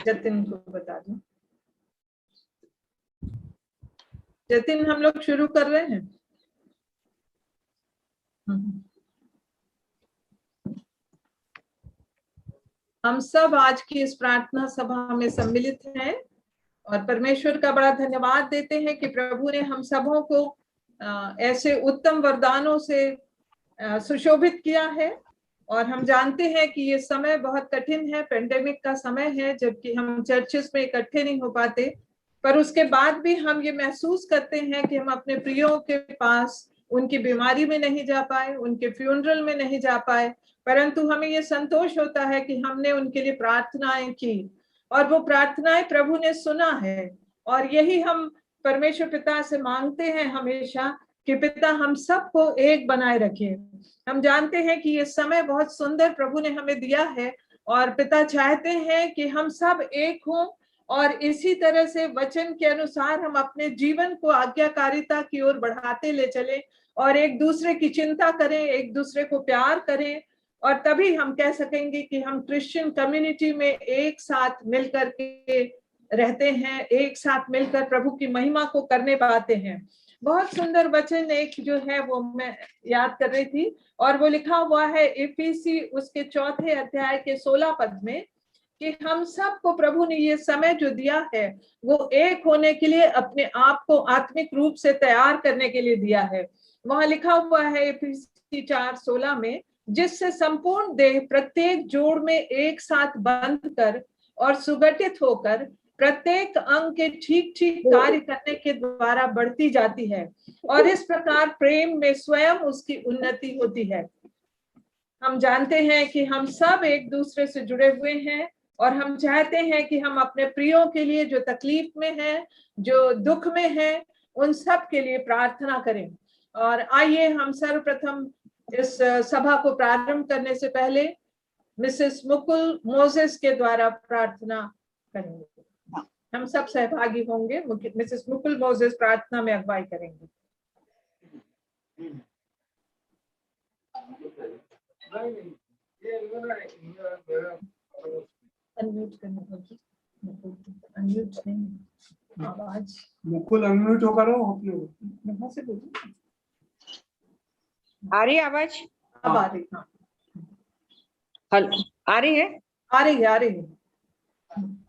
जतिन को बता दूं। जतिन, हम लोग शुरू कर रहे हैं। हम सब आज की इस प्रार्थना सभा में सम्मिलित हैं और परमेश्वर का बड़ा धन्यवाद देते हैं कि प्रभु ने हम सबों को ऐसे उत्तम वरदानों से सुशोभित किया है। और हम जानते हैं कि ये समय बहुत कठिन है, पेंडेमिक का समय है, जबकि हम चर्चेस में इकट्ठे नहीं हो पाते, पर उसके बाद भी हम ये महसूस करते हैं कि हम अपने प्रियों के पास उनकी बीमारी में नहीं जा पाए, उनके फ्यूनरल में नहीं जा पाए, परंतु हमें ये संतोष होता है कि हमने उनके लिए प्रार्थनाएं की और वो प्रार्थनाएं प्रभु ने सुना है। और यही हम परमेश्वर पिता से मांगते हैं हमेशा कि पिता हम सबको एक बनाए रखे। हम जानते हैं कि ये समय बहुत सुंदर प्रभु ने हमें दिया है और पिता चाहते हैं कि हम सब एक हों और इसी तरह से वचन के अनुसार हम अपने जीवन को आज्ञाकारिता की ओर बढ़ाते ले चले और एक दूसरे की चिंता करें, एक दूसरे को प्यार करें, और तभी हम कह सकेंगे कि हम क्रिश्चियन कम्युनिटी में एक साथ मिलकर के रहते हैं, एक साथ मिलकर प्रभु की महिमा को करने पाते हैं। बहुत सुंदर वचन एक जो है वो मैं याद कर रही थी और वो लिखा हुआ है इफिसी उसके 4 अध्याय के 16 पद में कि हम सबको प्रभु ने ये समय जो दिया है वो एक होने के लिए, अपने आप को आत्मिक रूप से तैयार करने के लिए दिया है। वहां लिखा हुआ है इफिसी 4:16 में, जिससे संपूर्ण देह प्रत्येक जोड़ में एक साथ बंध कर और सुगठित होकर प्रत्येक अंग के ठीक ठीक कार्य करने के द्वारा बढ़ती जाती है और इस प्रकार प्रेम में स्वयं उसकी उन्नति होती है। हम जानते हैं कि हम सब एक दूसरे से जुड़े हुए हैं और हम चाहते हैं कि हम अपने प्रियों के लिए जो तकलीफ में है, जो दुख में है, उन सब के लिए प्रार्थना करें। और आइए हम सर्वप्रथम इस सभा को प्रारंभ करने से पहले मिसेस मुकुल मोजेस के द्वारा प्रार्थना करेंगे। हम सब सहभागी होंगे। मिसेस मुकुल मोजेस प्रार्थना में अगुवाई करेंगे। अनम्यूट करना होगी। अनम्यूट नहीं, आवाज मुकुल अनम्यूट होगा ना अपने वहां से बोलिए। आ रही है आवाज? अब आ रही। हाँ, हेलो, आ रही है? आ रही है, आ रही है।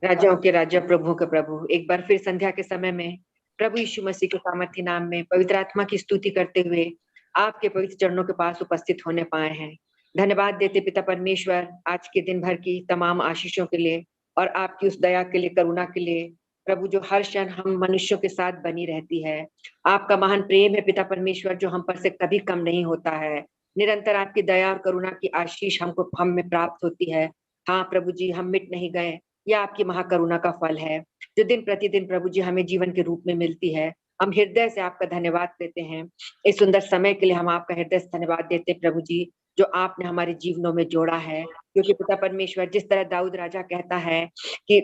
राजाओं के राजा, प्रभु के प्रभु, एक बार फिर संध्या के समय में प्रभु यीशु मसीह के सामर्थ्य नाम में पवित्र आत्मा की स्तुति करते हुए आपके पवित्र चरणों के पास उपस्थित होने पाए हैं। धन्यवाद देते पिता परमेश्वर आज के दिन भर की तमाम आशीषों के लिए और आपकी उस दया के लिए, करुणा के लिए प्रभु, जो हर क्षण हम मनुष्यों के साथ बनी रहती है। आपका महान प्रेम है पिता परमेश्वर, जो हम पर से कभी कम नहीं होता है। निरंतर आपकी दया और करुणा की आशीष हमको हम में प्राप्त होती है। हाँ प्रभु जी, हम मिट नहीं गए, यह आपकी महाकरुणा का फल है जो दिन प्रतिदिन प्रभु जी हमें जीवन के रूप में मिलती है। हम हृदय से आपका धन्यवाद देते हैं। इस सुंदर समय के लिए हम आपका हृदय से धन्यवाद देते हैं प्रभु जी, जो आपने हमारे जीवनों में जोड़ा है। क्योंकि पिता परमेश्वर, जिस तरह दाऊद राजा कहता है कि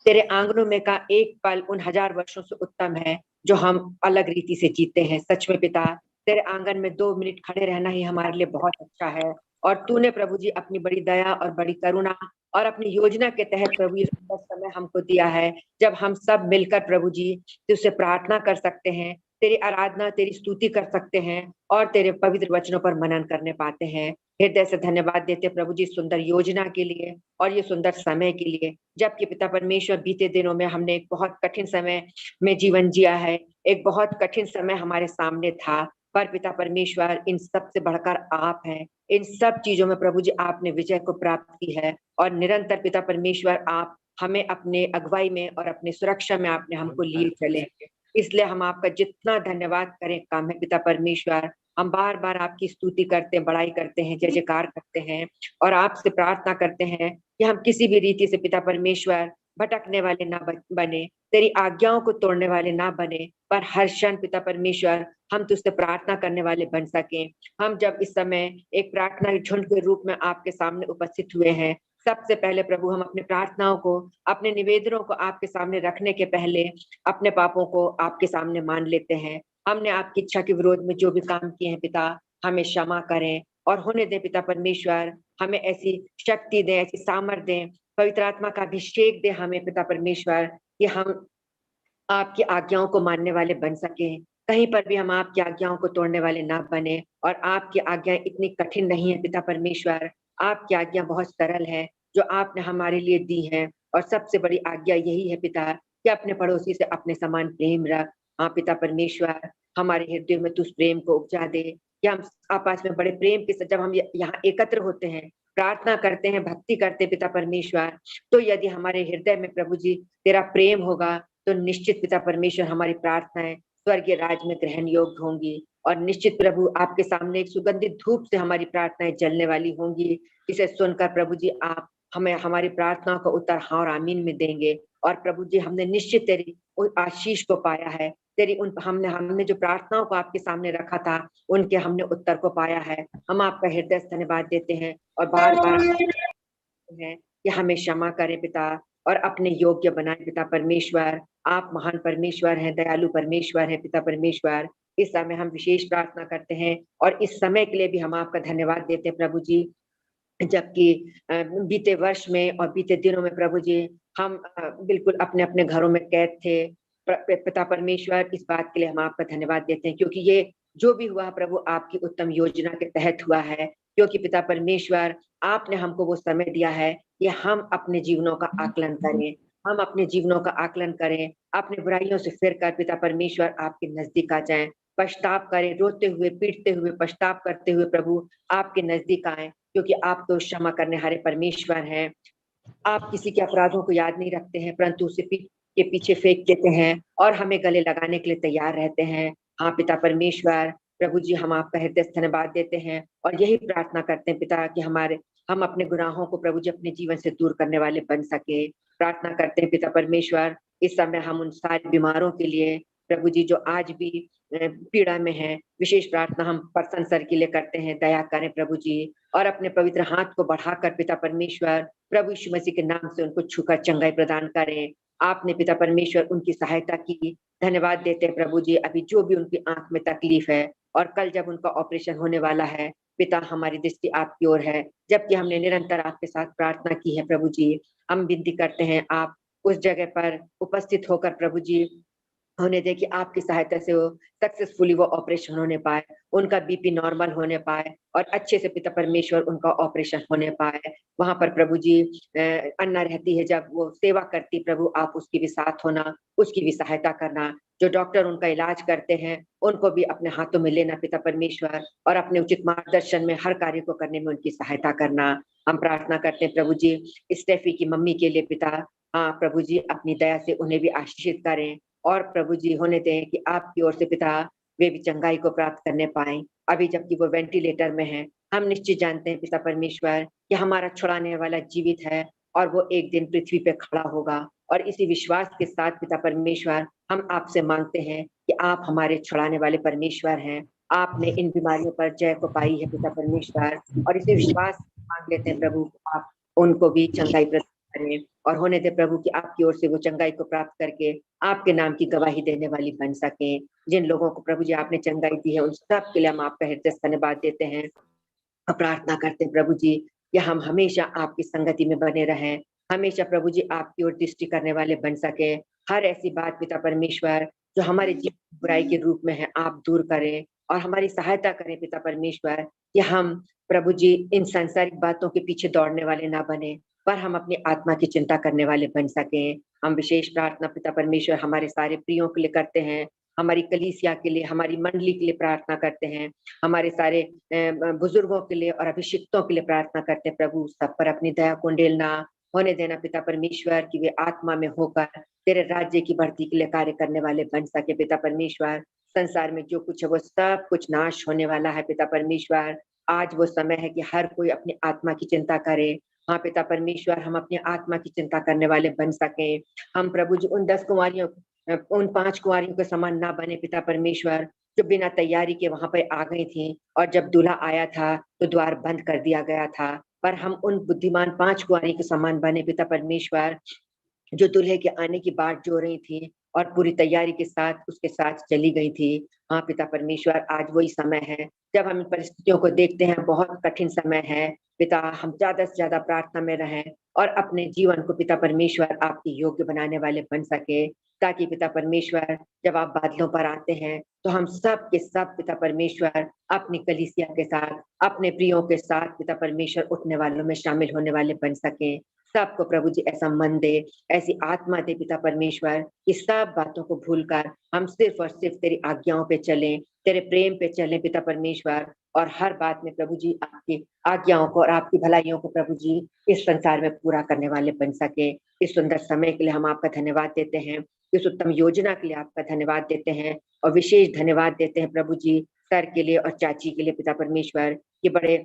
तेरे आंगनों में का एक पल उन 1000 वर्षों से उत्तम है जो हम अलग रीति से जीते हैं। सच में पिता, तेरे आंगन में 2 मिनट खड़े रहना ही हमारे लिए बहुत अच्छा है। और तूने प्रभु जी अपनी बड़ी दया और बड़ी करुणा और अपनी योजना के तहत प्रभु ये सुंदर समय हमको दिया है, जब हम सब मिलकर प्रभु जी तुझसे प्रार्थना कर सकते हैं, तेरी आराधना, तेरी स्तुति कर सकते हैं और तेरे पवित्र वचनों पर मनन करने पाते हैं। हृदय से धन्यवाद देते प्रभु जी सुंदर योजना के लिए और ये सुंदर समय के लिए, जबकि पिता परमेश्वर बीते दिनों में हमने एक बहुत कठिन समय में जीवन जिया है। एक बहुत कठिन समय हमारे सामने था, पर पिता परमेश्वर इन सब से बढ़कर आप हैं। इन सब चीजों में प्रभु जी आपने विजय को प्राप्त की है और निरंतर पिता परमेश्वर आप हमें अपने अगुवाई में और अपनी सुरक्षा में आपने हमको लिए चले। इसलिए हम आपका जितना धन्यवाद करें कम है पिता परमेश्वर। हम बार बार आपकी स्तुति करते हैं, बड़ाई करते हैं, जय जयकार करते हैं और आपसे प्रार्थना करते हैं कि हम किसी भी रीति से पिता परमेश्वर भटकने वाले ना बने, तेरी आज्ञाओं को तोड़ने वाले ना बने, पर हर क्षण पिता परमेश्वर हम तुझसे प्रार्थना करने वाले बन सकें। हम जब इस समय एक प्रार्थना झुंड के रूप में आपके सामने उपस्थित हुए हैं, सबसे पहले प्रभु हम अपने प्रार्थनाओं को, अपने निवेदनों को आपके सामने रखने के पहले अपने पापों को आपके सामने मान लेते हैं। हमने आपकी इच्छा के विरोध में जो भी काम किए हैं पिता, हमें क्षमा करें और होने दे पिता परमेश्वर, हमें ऐसी शक्ति दे, ऐसी सामर्थ दे, पवित्र आत्मा का अभिषेक दे हमें पिता परमेश्वर, कि हम आपकी आज्ञाओं को मानने वाले बन सके। कहीं पर भी हम आपकी आज्ञाओं को तोड़ने वाले ना बने। और आपकी आज्ञाएं इतनी कठिन नहीं है पिता परमेश्वर, आपकी आज्ञा बहुत सरल है जो आपने हमारे लिए दी है। और सबसे बड़ी आज्ञा यही है पिता, कि अपने पड़ोसी से अपने समान प्रेम रख। हाँ पिता परमेश्वर, हमारे हृदय में तू उस प्रेम को उपजा दे, कि हम आपस में बड़े प्रेम के साथ जब हम यहाँ एकत्र होते हैं, प्रार्थना करते हैं, भक्ति करते हैं पिता परमेश्वर, तो यदि हमारे हृदय में प्रभु जी तेरा प्रेम होगा, तो निश्चित पिता परमेश्वर हमारी प्रार्थनाएं स्वर्गीय राज में ग्रहण योग्य होंगी। और निश्चित प्रभु आपके सामने एक सुगंधित धूप से हमारी प्रार्थनाएं जलने वाली होंगी। इसे सुनकर प्रभु जी आप हमें हमारी प्रार्थनाओं का उत्तर हाँ और आमीन में देंगे। और प्रभु जी हमने निश्चित तेरी उस आशीष को पाया है, तेरी उन हमने जो प्रार्थनाओं को आपके सामने रखा था, उनके हमने उत्तर को पाया है। हम आपका हृदय से धन्यवाद देते हैं और बार बार है कि हमें क्षमा करें पिता और अपने योग्य बनाए पिता परमेश्वर। आप महान परमेश्वर हैं, दयालु परमेश्वर हैं पिता परमेश्वर। इस समय हम विशेष प्रार्थना करते हैं और इस समय के लिए भी हम आपका धन्यवाद देते हैं प्रभु जी। जबकि बीते वर्ष में और बीते दिनों में प्रभु जी हम बिल्कुल अपने अपने घरों में कैद थे। पिता परमेश्वर, इस बात के लिए हम आपका धन्यवाद देते हैं, क्योंकि ये जो भी हुआ प्रभु आपकी उत्तम योजना के तहत हुआ है। क्योंकि पिता परमेश्वर, आपने हमको वो समय दिया है कि हम अपने जीवनों का आकलन करें, हम अपने जीवनों का आकलन करें, अपनी बुराइयों से फिर कर पिता परमेश्वर आपके नजदीक आ जाएं, पछताव करें, रोते हुए पीटते हुए पछताव करते हुए प्रभु आपके नजदीक आए, क्योंकि आप तो क्षमा करने हारे परमेश्वर हैं। आप किसी के अपराधों को याद नहीं रखते हैं, परंतु उसे पीठ के पीछे फेंक देते हैं और हमें गले लगाने के लिए तैयार रहते हैं। हाँ पिता परमेश्वर, प्रभु जी हम आपका हृदय से धन्यवाद देते हैं और यही प्रार्थना करते हैं पिता, कि हम अपने गुनाहों को प्रभु जी अपने जीवन से दूर करने वाले बन सके। प्रार्थना करते हैं पिता परमेश्वर, इस समय हम उन सारे बीमारों के लिए प्रभु जी जो आज भी पीड़ा में है, विशेष प्रार्थना हम पर्सन सर के लिए करते हैं। दया करें प्रभु जी और अपने पवित्र हाथ को बढ़ाकर पिता परमेश्वर प्रभु यीशु मसीह के नाम से उनको छूकर चंगाई प्रदान करें। आपने पिता परमेश्वर उनकी सहायता की, धन्यवाद देते हैं प्रभु जी। अभी जो भी उनकी आंख में तकलीफ है और कल जब उनका ऑपरेशन होने वाला है, पिता हमारी दृष्टि आपकी ओर है, जबकि हमने निरंतर आपके साथ प्रार्थना की है प्रभु जी। हम विनती करते हैं आप उस जगह पर उपस्थित होकर प्रभु जी होने दे, कि आपकी सहायता से वो सक्सेसफुली वो ऑपरेशन होने पाए, उनका बीपी नॉर्मल होने पाए और अच्छे से पिता परमेश्वर उनका ऑपरेशन होने पाए। वहां पर प्रभु जी अन्ना रहती है, जब वो सेवा करती प्रभु, आप उसकी भी साथ होना, उसकी भी सहायता करना। जो डॉक्टर उनका इलाज करते हैं, उनको भी अपने हाथों में लेना पिता परमेश्वर और अपने उचित मार्गदर्शन में हर कार्य को करने में उनकी सहायता करना। हम प्रार्थना करते हैं प्रभु जी स्टेफी की मम्मी के लिए पिता, हाँ प्रभु जी अपनी दया से उन्हें भी आशीषित करें और प्रभु जी होने दें कि आपकी ओर से पिता वे भी चंगाई को प्राप्त करने पाए। अभी जबकि वो वेंटिलेटर में है, हम निश्चित जानते हैं पिता परमेश्वर कि हमारा छुड़ाने वाला जीवित है और वो एक दिन पृथ्वी पे खड़ा होगा। और इसी विश्वास के साथ पिता परमेश्वर हम आपसे मांगते हैं कि आप हमारे छुड़ाने वाले परमेश्वर हैं। आपने इन बीमारियों पर जय को पाई है पिता परमेश्वर, और इसी विश्वास मांग लेते हैं प्रभु, आप उनको भी चंगाई प्रदान करें और होने दे प्रभु कि आपकी ओर से वो चंगाई को प्राप्त करके आपके नाम की गवाही देने वाली बन सके। जिन लोगों को प्रभु जी आपने चंगाई दी है, उन सब के लिए हम आपका हृदय से धन्यवाद देते हैं और प्रार्थना करते हैं प्रभु जी कि हम हमेशा आपकी संगति में बने रहें, हमेशा प्रभु जी आपकी ओर दृष्टि करने वाले बन सके। हर ऐसी बात पिता परमेश्वर जो हमारे जीवन बुराई के रूप में है, आप दूर करें और हमारी सहायता करें पिता परमेश्वर, कि हम प्रभु जी इन सांसारिक बातों के पीछे दौड़ने वाले ना बने, पर हम अपनी आत्मा की चिंता करने वाले बन सकें। हम विशेष प्रार्थना पिता परमेश्वर हमारे सारे प्रियों के लिए करते हैं, हमारी कलीसिया के लिए, हमारी मंडली के लिए प्रार्थना करते हैं, हमारे सारे बुजुर्गों के लिए और अभिषिक्तों के लिए प्रार्थना करते हैं। प्रभु सब पर अपनी दया को उंडेलना, होने देना पिता परमेश्वर कि वे आत्मा में होकर तेरे राज्य की बढ़ती के लिए कार्य करने वाले बन सके। पिता परमेश्वर संसार में जो कुछ है वो सब कुछ नाश होने वाला है पिता परमेश्वर। आज वो समय है कि हर कोई अपनी आत्मा की चिंता करे। हाँ पिता परमेश्वर, हम अपनी आत्मा की चिंता करने वाले बन सके। हम प्रभु जी उन 10 कुंवारियों, उन 5 कुंवारियों के समान ना बने पिता परमेश्वर, जो बिना तैयारी के वहां पर आ गई थी और जब दूल्हा आया था तो द्वार बंद कर दिया गया था। पर हम उन बुद्धिमान 5 कुंवारी के समान बने पिता परमेश्वर, जो दूल्हे के आने की बाट जो रही थी और पूरी तैयारी के साथ उसके साथ चली गई थी। हाँ पिता परमेश्वर, आज वही समय है जब हम इन परिस्थितियों को देखते हैं, बहुत कठिन समय है पिता। हम ज्यादा से ज्यादा प्रार्थना में रहें और अपने जीवन को पिता परमेश्वर आपके योग्य बनाने वाले बन सके, ताकि पिता परमेश्वर जब आप बादलों पर आते हैं तो हम सब के सब पिता परमेश्वर अपनी कलीसिया के साथ, अपने प्रियों के साथ पिता परमेश्वर उठने वालों में शामिल होने वाले बन सके। सबको प्रभु जी ऐसा मन दे, ऐसी आत्मा दे पिता परमेश्वर कि सब बातों को भूलकर हम सिर्फ और सिर्फ तेरी आज्ञाओं पे चलें, तेरे प्रेम पे चलें पिता परमेश्वर, और हर बात में प्रभु जी आपकी आज्ञाओं को और आपकी भलाइयों को प्रभु जी इस संसार में पूरा करने वाले बन सके। इस सुंदर समय के लिए हम आपका धन्यवाद देते हैं, इस उत्तम योजना के लिए आपका धन्यवाद देते हैं, और विशेष धन्यवाद देते हैं प्रभु जी सर के लिए और चाची के लिए पिता परमेश्वर। ये बड़े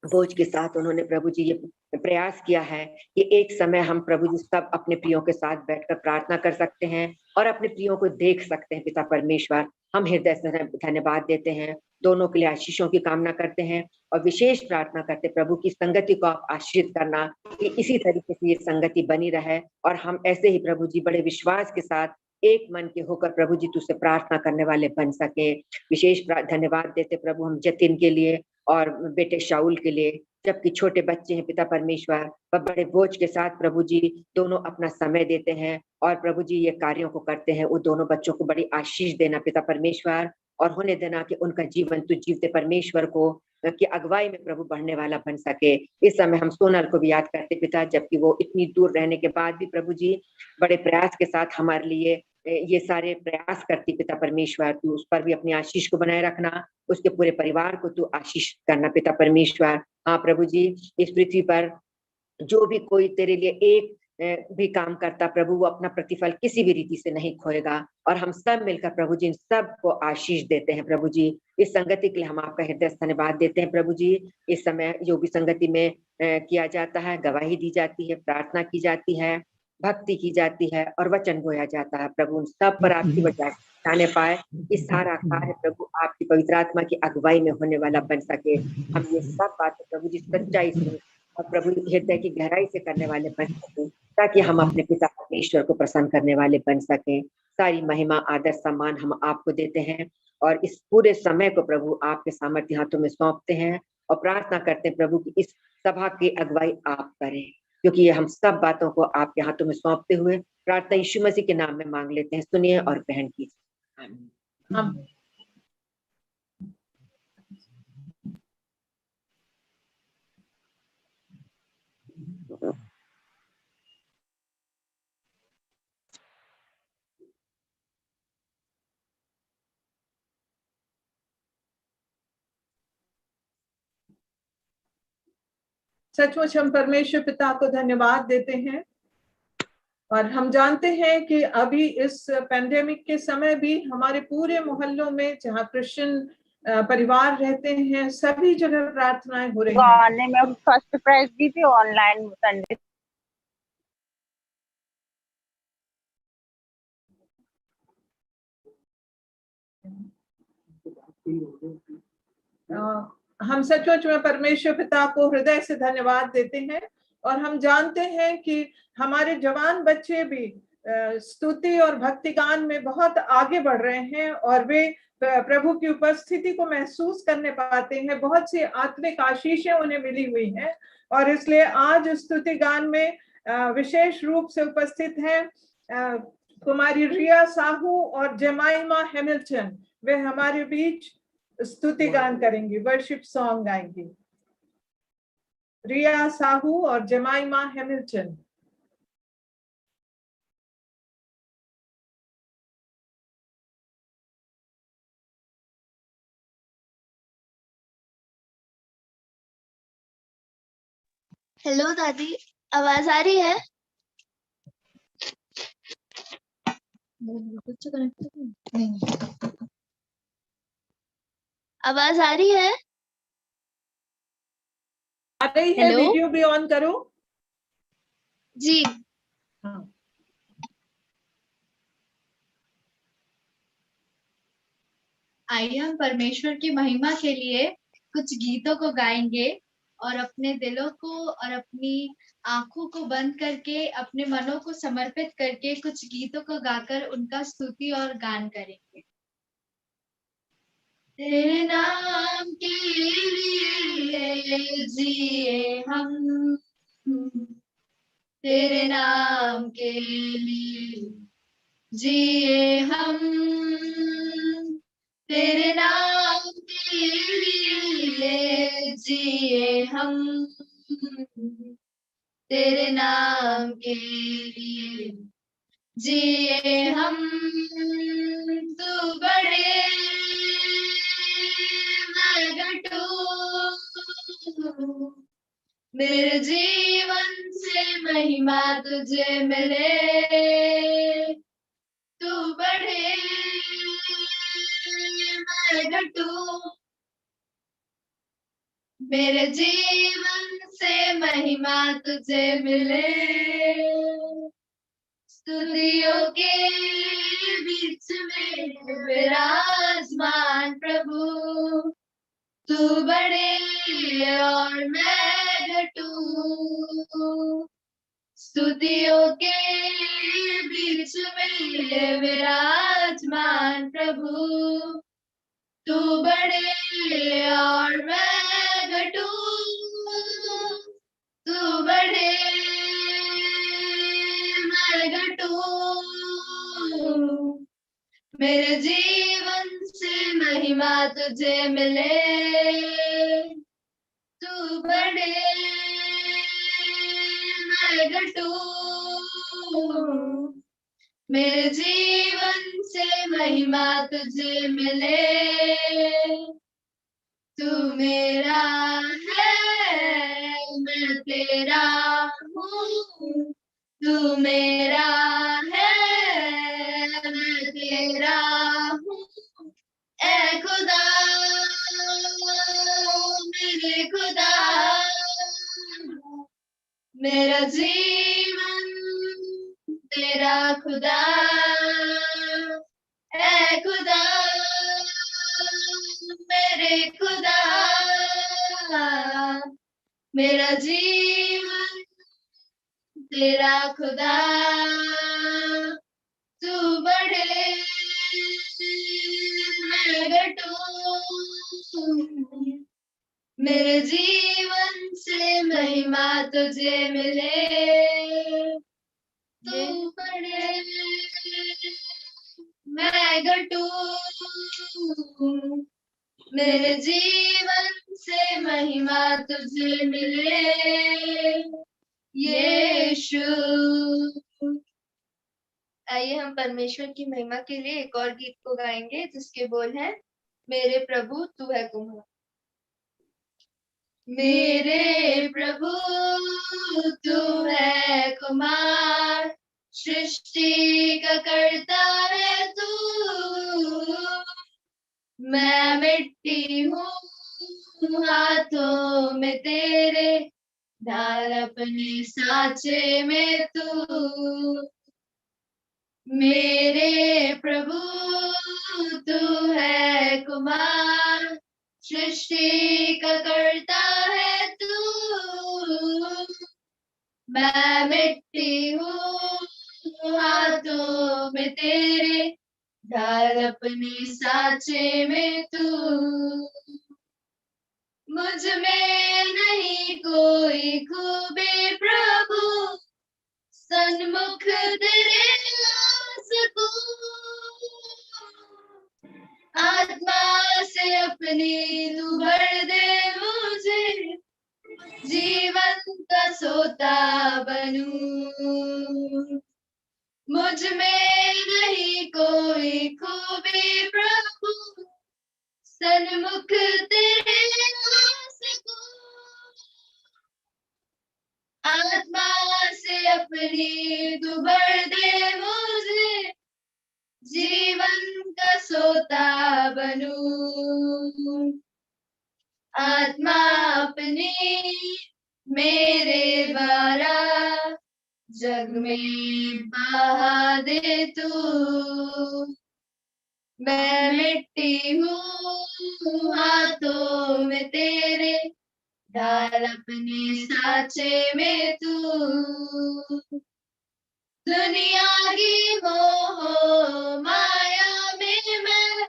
बोझ के साथ उन्होंने प्रभु जी ये प्रयास किया है कि एक समय हम प्रभु जी सब अपने प्रियों के साथ बैठकर प्रार्थना कर सकते हैं और अपने प्रियों को देख सकते हैं पिता परमेश्वर। हम हृदय से धन्यवाद देते हैं, दोनों के लिए आशीषों की कामना करते हैं और विशेष प्रार्थना करते हैं प्रभु की संगति को आप आशीर्वाद करना, कि इसी तरीके से ये संगति बनी रहे और हम ऐसे ही प्रभु जी बड़े विश्वास के साथ एक मन के होकर प्रभु जी तुझसे प्रार्थना करने वाले बन सके। विशेष धन्यवाद देते प्रभु हम जतिन के लिए और बेटे शाऊल के लिए, जबकि छोटे बच्चे हैं पिता परमेश्वर, वह बड़े बोझ के साथ प्रभु जी दोनों अपना समय देते हैं और प्रभु जी ये कार्यों को करते हैं। वो दोनों बच्चों को बड़ी आशीष देना पिता परमेश्वर, और होने देना कि उनका जीवन तुझ जीवते परमेश्वर को की अगुवाई में प्रभु बढ़ने वाला बन सके। इस समय हम सोनल को भी याद करते पिता, जबकि वो इतनी दूर रहने के बाद भी प्रभु जी बड़े प्रयास के साथ हमारे लिए ये सारे प्रयास करती पिता परमेश्वर। तू उस पर भी अपनी आशीष को बनाए रखना, उसके पूरे परिवार को तू आशीष करना पिता परमेश्वर। हाँ प्रभु जी, इस पृथ्वी पर जो भी कोई तेरे लिए एक भी काम करता प्रभु, वो अपना प्रतिफल किसी भी रीति से नहीं खोएगा, और हम सब मिलकर प्रभु जी इन सबको आशीष देते हैं प्रभु जी। इस संगति के लिए हम आपका हृदय से धन्यवाद देते हैं प्रभु जी। इस समय जो भी संगति में किया जाता है, गवाही दी जाती है, प्रार्थना की जाती है, भक्ति की जाती है और वचन बोया जाता है प्रभु, उन सब पर आपकी वजह जाने पाए, इस सारा कार्य प्रभु आपकी पवित्र आत्मा की अगुवाई में होने वाला बन सके। हम ये सब बातें प्रभु जी सच्चाई से और प्रभु हृदय की गहराई से करने वाले बन सके, ताकि हम अपने पिता परमेश्वर को प्रसन्न करने वाले बन सके। सारी महिमा आदर सम्मान हम आपको देते हैं और इस पूरे समय को प्रभु आपके सामर्थ्य हाथों में सौंपते हैं और प्रार्थना करते हैं प्रभु की इस सभा की अगुवाई आप करें, क्योंकि ये हम सब बातों को आपके हाथों में सौंपते हुए प्रार्थना यीशु मसीह के नाम में मांग लेते हैं। सुनिए और ग्रहण कीजिए। आमीन। सचमुच हम परमेश्वर पिता को धन्यवाद देते हैं, और हम जानते हैं कि अभी इस पेंडेमिक के समय भी हमारे पूरे मोहल्लों में जहाँ क्रिश्चियन परिवार रहते हैं, सभी जगह प्रार्थनाएं हो रही हैं। गाने में फर्स्ट प्राइज दी थी ऑनलाइन संडे। हम सचमुच में परमेश्वर पिता को हृदय से धन्यवाद देते हैं, और हम जानते हैं कि हमारे जवान बच्चे भी स्तुति और भक्ति गान में बहुत आगे बढ़ रहे हैं, और वे प्रभु की उपस्थिति को महसूस करने पाते हैं। बहुत सी आत्मिक आशीषें उन्हें मिली हुई हैं, और इसलिए आज स्तुति गान में विशेष रूप से उपस्थित हैं कुमारी रिया साहू और जेमाइमा हैमिल्टन। वे हमारे बीच स्तुति गान करेंगी, वर्शिप सॉन्ग गाएंगी। रिया साहू और जेमाइमा हैमिल्टन। हेलो दादी, आवाज आ रही है? आवाज आ रही है? आ रही है। वीडियो भी ऑन करो जी। हाँ। आइए हम परमेश्वर की महिमा के लिए कुछ गीतों को गाएंगे। और अपने दिलों को और अपनी आंखों को बंद करके अपने मनों को समर्पित करके कुछ गीतों को गाकर उनका स्तुति और गान करेंगे। तेरे नाम के लिए जिए हम, तेरे नाम के लिए जिए हम, तेरे नाम के लिए जिए हम, तेरे नाम के लिए जिए हम। तू बड़े मैं घटू, मेरे जीवन से महिमा तुझे मिले। तू बढ़े मैं घटू, मेरे जीवन से महिमा तुझे मिले। स्तुतियों के बीच में विराजमान प्रभु, तू बड़े और मैं घटू। स्तुतियों के बीच में विराजमान प्रभु, तू बड़े और मैं घटू। तू बड़े मैं घटू, मेरे जीवन से महिमा तुझे मिले। तू बड़े मैं घटू, मेरे जीवन से महिमा तुझे मिले। तू मेरा है मैं तेरा हूँ, तू मेरा है मैं तेरा हूँ। ऐ खुदा मेरे खुदा, मेरा जीवन तेरा खुदा। ऐ खुदा मेरे खुदा, मेरा जीवन तेरा खुदा। तू बड़े मैं घटू, मेरे जीवन से महिमा तुझे मिले। तू बड़े मैं घटू, मेरे जीवन से महिमा तुझे मिले। यीशु। आइए हम परमेश्वर की महिमा के लिए एक और गीत को गाएंगे जिसके बोल हैं, मेरे प्रभु तू है कुम्हार। मेरे प्रभु तू है कुम्हार, सृष्टि का करता है तू। मैं मिट्टी हूँ हाथों में तेरे, डाल अपने सांचे में तू। मेरे प्रभु तू है कुम्हार, सृष्टि का करता है तू। मैं मिट्टी हूँ हाथों में तेरे, डाल अपने सांचे में तू। मुझ में नहीं कोई खूबी प्रभु, सन्मुख तेरे आ सकूं। आत्मा से अपनी तू भर दे मुझे, जीवन का सोता बनूं। मुझ में नहीं कोई खूबी प्रभु, सन्मुख तेरे आ सकूं। आत्मा से अपनी तू भर दे मुझे, जीवन का सोता बनूं। आत्मा अपनी मेरे द्वारा जग में बहा दे तू। मैं मिट्टी हूँ हाथों में तेरे, ढाल अपने सांचे में तू, दुनिया की मोह माया में मैं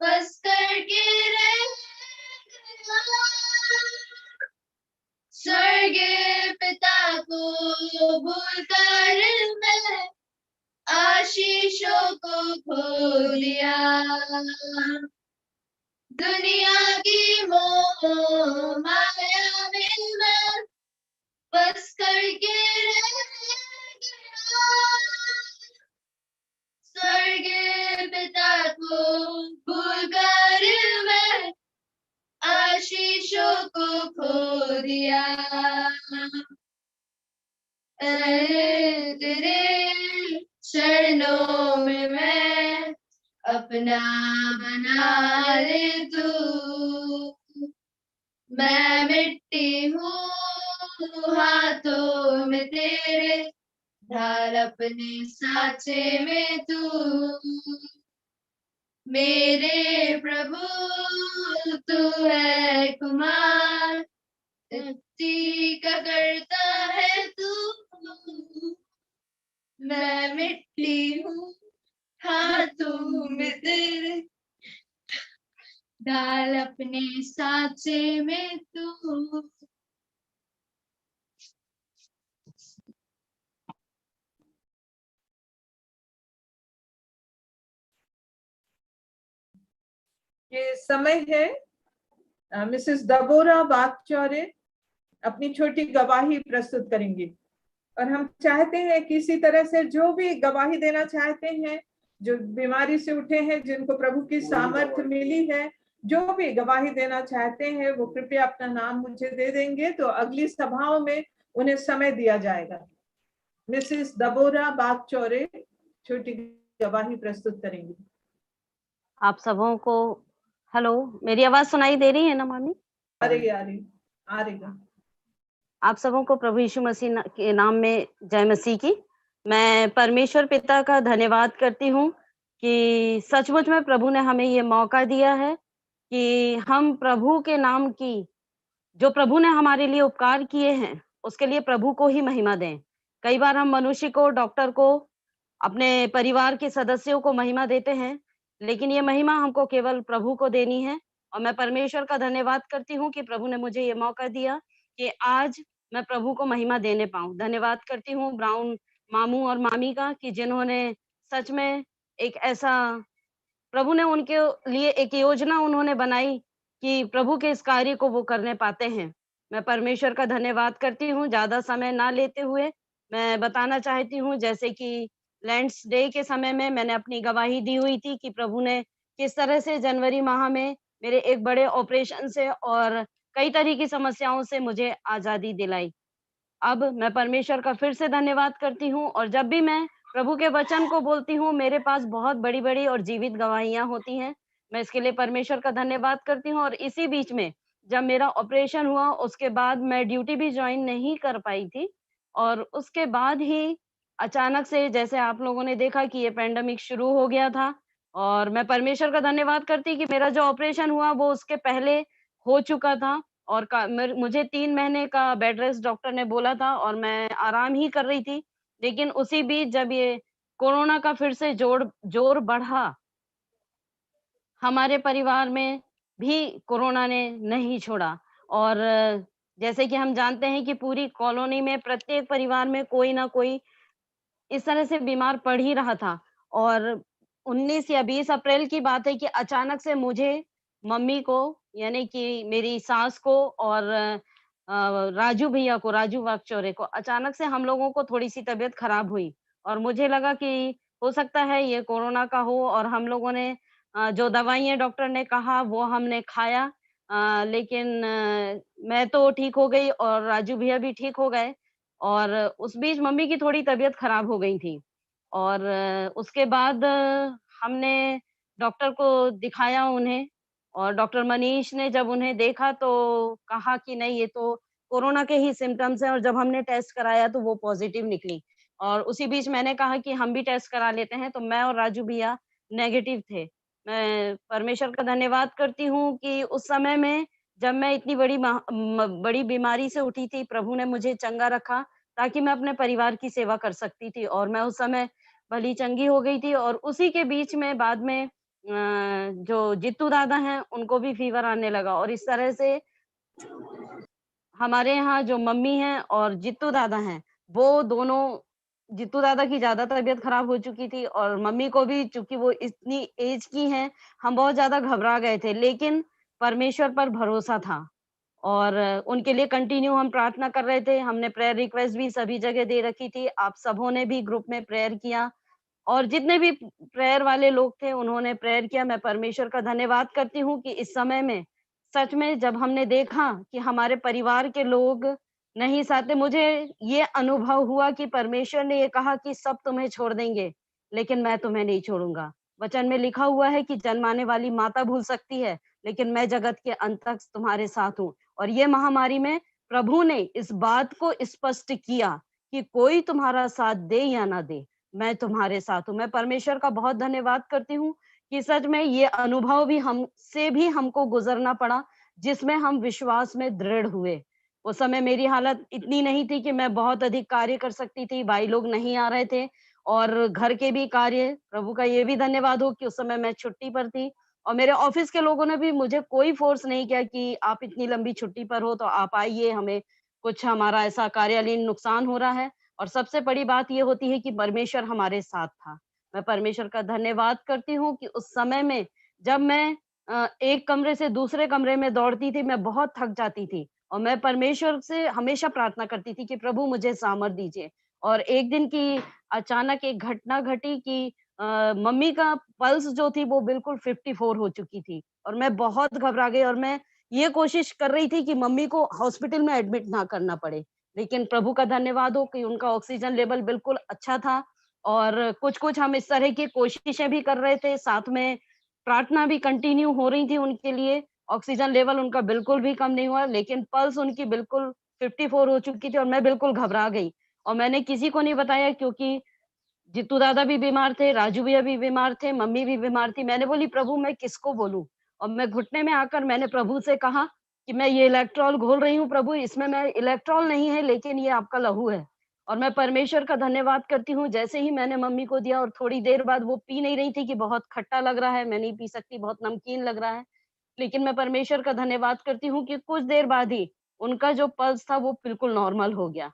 फंस करके रह गया। स्वर्गीय पिता को भूल कर मैं आशीषों को खो दिया। दुनिया की मोह माया में मैं बस करके रह गया। स्वर्गीय पिता को भूल कर मैं आशीषों को खो दिया। तेरे चरणों में मैं अपना बना ले तू, मैं मिट्टी हूँ हाथों में तेरे, ढाल अपने सांचे में तू। मेरे प्रभु तू है कुमार, मुक्ति का करता है तू, मैं मिट्टी हूँ हाथों में तेरे, ढाल अपने सांचे में तू। ये समय है मिसेस दबोरा बागचौरे अपनी छोटी गवाही प्रस्तुत करेंगी, और हम चाहते हैं कि इसी तरह से जो भी गवाही देना चाहते हैं, जो बीमारी से उठे हैं, जिनको प्रभु की सामर्थ्य मिली है, जो भी गवाही देना चाहते हैं वो कृपया अपना नाम मुझे दे देंगे तो अगली सभाओं में उन्हें समय दिया जाएगा। मिसेस दबोरा बागचौरे छोटी गवाही प्रस्तुत करेंगी। आप सबों को हेलो, मेरी आवाज सुनाई दे रही है ना मामी? आ रही। आप सबों को प्रभु यीशु मसीह के नाम में जय मसीह की। मैं परमेश्वर पिता का धन्यवाद करती हूँ कि सचमुच में प्रभु ने हमें ये मौका दिया है कि हम प्रभु के नाम की, जो प्रभु ने हमारे लिए उपकार किए हैं, उसके लिए प्रभु को ही महिमा दें। कई बार हम मनुष्य को, डॉक्टर को, अपने परिवार के सदस्यों को महिमा देते हैं, लेकिन ये महिमा हमको केवल प्रभु को देनी है। और मैं परमेश्वर का धन्यवाद करती हूँ कि प्रभु ने मुझे ये मौका दिया कि आज मैं प्रभु को महिमा देने पाऊँ। धन्यवाद करती हूँ ब्राउन मामू और मामी का कि जिन्होंने सच में एक ऐसा, प्रभु ने उनके लिए एक योजना उन्होंने बनाई कि प्रभु के इस कार्य को वो करने पाते हैं। मैं परमेश्वर का धन्यवाद करती हूँ। ज्यादा समय ना लेते हुए मैं बताना चाहती हूँ, जैसे कि लैंड्स डे के समय में मैंने अपनी गवाही दी हुई थी कि प्रभु ने किस तरह से जनवरी माह में मेरे एक बड़े ऑपरेशन से और कई तरह की समस्याओं से मुझे आजादी दिलाई। अब मैं परमेश्वर का फिर से धन्यवाद करती हूँ, और जब भी मैं प्रभु के वचन को बोलती हूँ, मेरे पास बहुत बड़ी-बड़ी और जीवित गवाहियां होती हैं। मैं इसके लिए परमेश्वर का धन्यवाद करती हूँ। और इसी बीच में जब मेरा ऑपरेशन हुआ, उसके बाद मैं ड्यूटी भी ज्वाइन नहीं कर पाई थी, और उसके बाद ही अचानक से, जैसे आप लोगों ने देखा कि ये पैंडेमिक शुरू हो गया था, और मैं परमेश्वर का धन्यवाद करती कि मेरा जो ऑपरेशन हुआ वो उसके पहले हो चुका था, और मुझे 3 महीने का बेड रेस्ट डॉक्टर ने बोला था, और मैं आराम ही कर रही थी। लेकिन उसी बीच जब ये कोरोना का फिर से जोर बढ़ा, हमारे परिवार में भी कोरोना ने नहीं छोड़ा। और जैसे कि हम जानते हैं कि पूरी कॉलोनी में प्रत्येक परिवार में कोई ना कोई इस तरह से बीमार पड़ ही रहा था। और 19 या 20 अप्रैल की बात है कि अचानक से मुझे, मम्मी को, यानी कि मेरी सास को और राजू भैया को, राजू वागचौरे को, अचानक से हम लोगों को थोड़ी सी तबीयत खराब हुई, और मुझे लगा कि हो सकता है ये कोरोना का हो। और हम लोगों ने जो दवाइयाँ डॉक्टर ने कहा वो हमने खाया, लेकिन मैं तो ठीक हो गई और राजू भैया भी ठीक हो गए। और उस बीच मम्मी की थोड़ी तबीयत खराब हो गई थी, और उसके बाद हमने डॉक्टर को दिखाया उन्हें, और डॉक्टर मनीष ने जब उन्हें देखा तो कहा कि नहीं, ये तो कोरोना के ही सिम्टम्स हैं। और जब हमने टेस्ट कराया तो वो पॉजिटिव निकली, और उसी बीच मैंने कहा कि हम भी टेस्ट करा लेते हैं, तो मैं और राजू भैया नेगेटिव थे। मैं परमेश्वर का धन्यवाद करती हूँ कि उस समय में जब मैं इतनी बड़ी बीमारी से उठी थी, प्रभु ने मुझे चंगा रखा ताकि मैं अपने परिवार की सेवा कर सकती थी, और मैं उस समय भली चंगी हो गई थी। और उसी के बीच में बाद में जो जित्तू दादा हैं, उनको भी फीवर आने लगा, और इस तरह से हमारे यहाँ जो मम्मी हैं और जित्तू दादा हैं, वो दोनों, जित्तू दादा की ज़्यादा तबीयत खराब हो चुकी थी और मम्मी को भी, चूँकि वो इतनी एज की हैं, हम बहुत ज़्यादा घबरा गए थे। लेकिन परमेश्वर पर भरोसा था और उनके लिए कंटिन्यू हम प्रार्थना कर रहे थे। हमने प्रेयर रिक्वेस्ट भी सभी जगह दे रखी थी। आप सबों ने भी ग्रुप में प्रेयर किया और जितने भी प्रेयर वाले लोग थे, उन्होंने प्रेयर किया। मैं परमेश्वर का धन्यवाद करती हूँ कि इस समय में सच में जब हमने देखा कि हमारे परिवार के लोग नहीं साथ थे, मुझे ये अनुभव हुआ कि परमेश्वर ने ये कहा कि सब तुम्हें छोड़ देंगे, लेकिन मैं तुम्हें नहीं छोड़ूंगा। वचन में लिखा हुआ है कि जन्माने वाली माता भूल सकती है, लेकिन मैं जगत के अंत तक तुम्हारे साथ हूँ। और ये महामारी में प्रभु ने इस बात को स्पष्ट किया कि कोई तुम्हारा साथ दे या ना दे, मैं तुम्हारे साथ हूँ। मैं परमेश्वर का बहुत धन्यवाद करती हूँ कि सच में ये अनुभव भी हमसे भी हमको गुजरना पड़ा, जिसमें हम विश्वास में दृढ़ हुए। उस समय मेरी हालत इतनी नहीं थी कि मैं बहुत अधिक कार्य कर सकती थी, भाई लोग नहीं आ रहे थे और घर के भी कार्य, प्रभु का ये भी धन्यवाद हो कि उस समय मैं छुट्टी पर थी और मेरे ऑफिस के लोगों ने भी मुझे कोई फोर्स नहीं किया कि आप इतनी लंबी छुट्टी पर हो तो आप आइए, हमें कुछ हमारा ऐसा कार्यालयीन नुकसान हो रहा है। और सबसे बड़ी बात ये होती है कि परमेश्वर हमारे साथ था। मैं परमेश्वर का धन्यवाद करती हूँ कि उस समय में जब मैं एक कमरे से दूसरे कमरे में दौड़ती थी, मैं बहुत थक जाती थी और मैं परमेश्वर से हमेशा प्रार्थना करती थी कि प्रभु मुझे सामर्थ दीजिए। और एक दिन की अचानक एक घटना घटी कि मम्मी का पल्स जो थी वो बिल्कुल 54 हो चुकी थी और मैं बहुत घबरा गई और मैं ये कोशिश कर रही थी कि मम्मी को हॉस्पिटल में एडमिट ना करना पड़े। लेकिन प्रभु का धन्यवाद हो कि उनका ऑक्सीजन लेवल बिल्कुल अच्छा था और कुछ-कुछ हम इस तरह की कोशिशें भी कर रहे थे, साथ में प्रार्थना भी कंटिन्यू हो रही थी उनके लिए। ऑक्सीजन लेवल उनका बिल्कुल भी कम नहीं हुआ, लेकिन पल्स उनकी बिल्कुल 54 हो चुकी थी और मैं बिल्कुल घबरा गई और मैंने किसी को नहीं बताया क्योंकि जित्तू दादा भी बीमार थे, राजू भैया भी बीमार थे, मम्मी भी बीमार थी। मैंने बोली प्रभु मैं किसको बोलूँ? और मैं घुटने में आकर मैंने प्रभु से कहा कि मैं ये इलेक्ट्रॉल घोल रही हूँ प्रभु, इसमें मैं इलेक्ट्रॉल नहीं है लेकिन ये आपका लहू है। और मैं परमेश्वर का धन्यवाद करती हूँ, जैसे ही मैंने मम्मी को दिया और थोड़ी देर बाद वो पी नहीं रही थी कि बहुत खट्टा लग रहा है, मैं नहीं पी सकती, बहुत नमकीन लग रहा है। लेकिन मैं परमेश्वर का धन्यवाद करती हूँ कि कुछ देर बाद ही उनका जो पल्स था वो बिल्कुल नॉर्मल हो गया।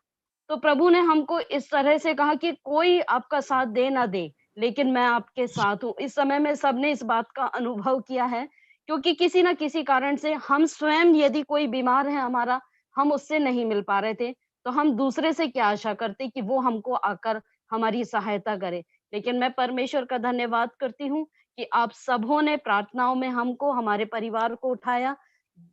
तो प्रभु ने हमको इस तरह से कहा कि कोई आपका साथ दे ना दे, लेकिन मैं आपके साथ हूँ। इस समय में सबने इस बात का अनुभव किया है, क्योंकि किसी न किसी कारण से हम स्वयं यदि कोई बीमार है हमारा, हम उससे नहीं मिल पा रहे थे, तो हम दूसरे से क्या आशा करते कि वो हमको आकर हमारी सहायता करे। लेकिन मैं परमेश्वर का धन्यवाद करती हूँ कि आप सबों ने प्रार्थनाओं में हमको, हमारे परिवार को उठाया।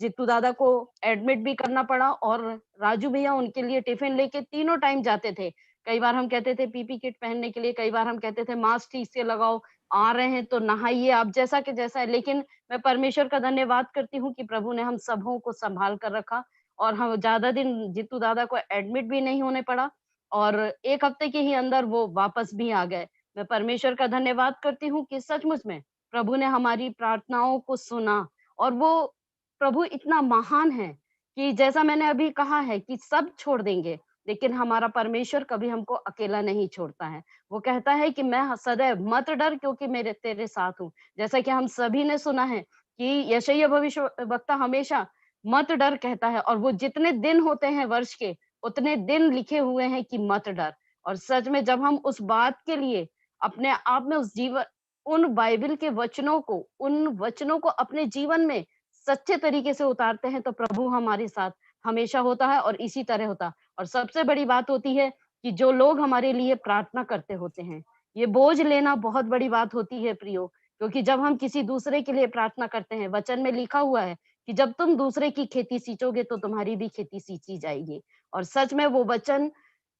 जित्तू दादा को एडमिट भी करना पड़ा और राजू भैया उनके लिए टिफिन लेके तीनों टाइम जाते थे। कई बार हम कहते थे पीपी किट पहनने के लिए, कई बार हम कहते थे मास्क ठीक से लगाओ, आ रहे हैं तो नहाइए, आप जैसा के जैसा है। लेकिन मैं परमेश्वर का धन्यवाद करती हूँ कि प्रभु ने हम सबों को संभाल कर रखा और हम ज्यादा दिन जित्तू दादा को एडमिट भी नहीं होने पड़ा और 1 हफ्ते के ही अंदर वो वापस भी आ गए। मैं परमेश्वर का धन्यवाद करती हूँ कि सचमुच में प्रभु ने हमारी प्रार्थनाओं को सुना और वो प्रभु इतना महान है कि जैसा मैंने अभी कहा है कि सब छोड़ देंगे, लेकिन हमारा परमेश्वर कभी हमको अकेला नहीं छोड़ता है। वो कहता है कि मैं सदैव मत डर क्योंकि मेरे तेरे साथ हूँ। जैसा कि हम सभी ने सुना है कि यशायाह भविष्यवक्ता हमेशा मत डर कहता है और वो जितने दिन होते हैं वर्ष के, उतने दिन लिखे हुए हैं कि मत डर। और सच में जब हम उस बात के लिए अपने आप में उन बाइबल के वचनों को, उन वचनों को अपने जीवन में सच्चे तरीके से उतारते हैं तो प्रभु हमारे साथ हमेशा होता है और इसी तरह होता। और सबसे बड़ी बात होती है कि जो लोग हमारे लिए प्रार्थना करते होते हैं, ये बोझ लेना बहुत बड़ी बात होती है प्रियो, क्योंकि जब हम किसी दूसरे के लिए प्रार्थना करते हैं, वचन में लिखा हुआ है कि जब तुम दूसरे की खेती सींचोगे तो तुम्हारी भी खेती सींची जाएगी। और सच में वो वचन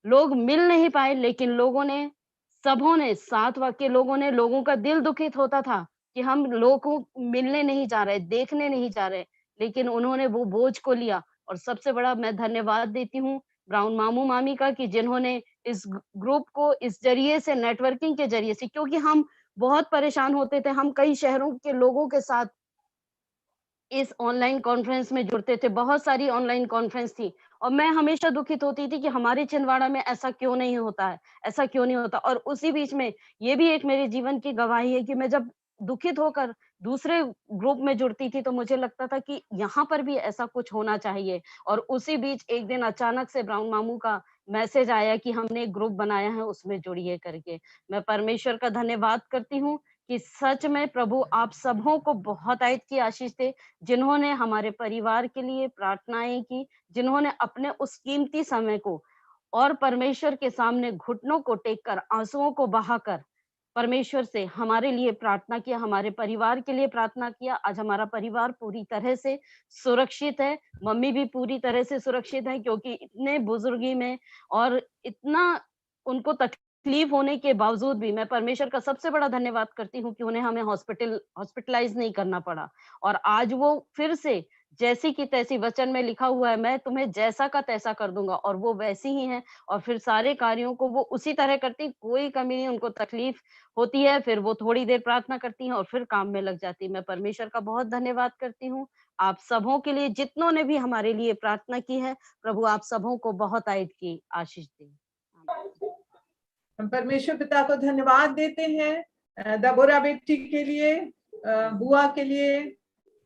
लोग मिल नहीं पाए, लेकिन लोगों ने, सबों ने, 7 वाक्य लोगों ने, लोगों का दिल दुखित होता था कि हम लोगों को मिलने नहीं जा रहे, देखने नहीं जा रहे, लेकिन उन्होंने वो बोझ को लिया। और सबसे बड़ा मैं धन्यवाद देती हूँ ब्राउन मामू मामी का कि जिन्होंने इस ग्रुप को इस जरिए से, नेटवर्किंग के जरिए से, क्योंकि हम बहुत परेशान होते थे, हम कई शहरों के लोगों के साथ इस ऑनलाइन कॉन्फ्रेंस में जुड़ते थे। बहुत सारी ऑनलाइन कॉन्फ्रेंस थी और मैं हमेशा दुखित होती थी कि हमारे छिंदवाड़ा में ऐसा क्यों नहीं होता है, ऐसा क्यों नहीं होता। और उसी बीच में ये भी एक मेरे जीवन की गवाही है कि मैं जब दुखित होकर दूसरे ग्रुप में जुड़ती थी तो मुझे लगता था कि यहाँ पर भी ऐसा कुछ होना चाहिए। और उसी बीच एक दिन अचानक से ब्राउन मामू का मैसेज आया कि हमने एक ग्रुप बनाया है, उसमें जुड़िए करके। मैं परमेश्वर का धन्यवाद करती हूँ कि सच में प्रभु आप सबों को बहुत आयत की आशीष दे, जिन्होंने हमारे परिवार के लिए प्रार्थनाएं की, जिन्होंने अपने उस कीमती समय को और परमेश्वर के सामने घुटनों को टेक कर, आंसुओं को बहाकर परमेश्वर से हमारे लिए प्रार्थना किया, हमारे परिवार के लिए प्रार्थना किया। आज हमारा परिवार पूरी तरह से सुरक्षित है, मम्मी भी पूरी तरह से सुरक्षित है, क्योंकि इतने बुजुर्गी में और इतना उनको तकलीफ होने के बावजूद भी मैं परमेश्वर का सबसे बड़ा धन्यवाद करती हूँ कि उन्हें हमें हॉस्पिटलाइज नहीं करना पड़ा। और आज वो फिर से जैसी की तैसी, वचन में लिखा हुआ है, मैं तुम्हें जैसा का तैसा कर दूंगा, और वो वैसी ही हैं। और फिर सारे कार्यों को वो उसी तरह करती, कोई कमी नहीं। उनको तकलीफ होती है, फिर वो थोड़ी देर प्रार्थना करती हैं और फिर काम में लग जाती है। मैं परमेश्वर का बहुत धन्यवाद करती हूँ आप सबों के लिए, जितनों ने भी हमारे लिए प्रार्थना की है। प्रभु आप सबों को बहुत आयत की आशीष दे। हम परमेश्वर पिता को धन्यवाद देते हैं दबोरा बेटी के लिए, बुआ के लिए,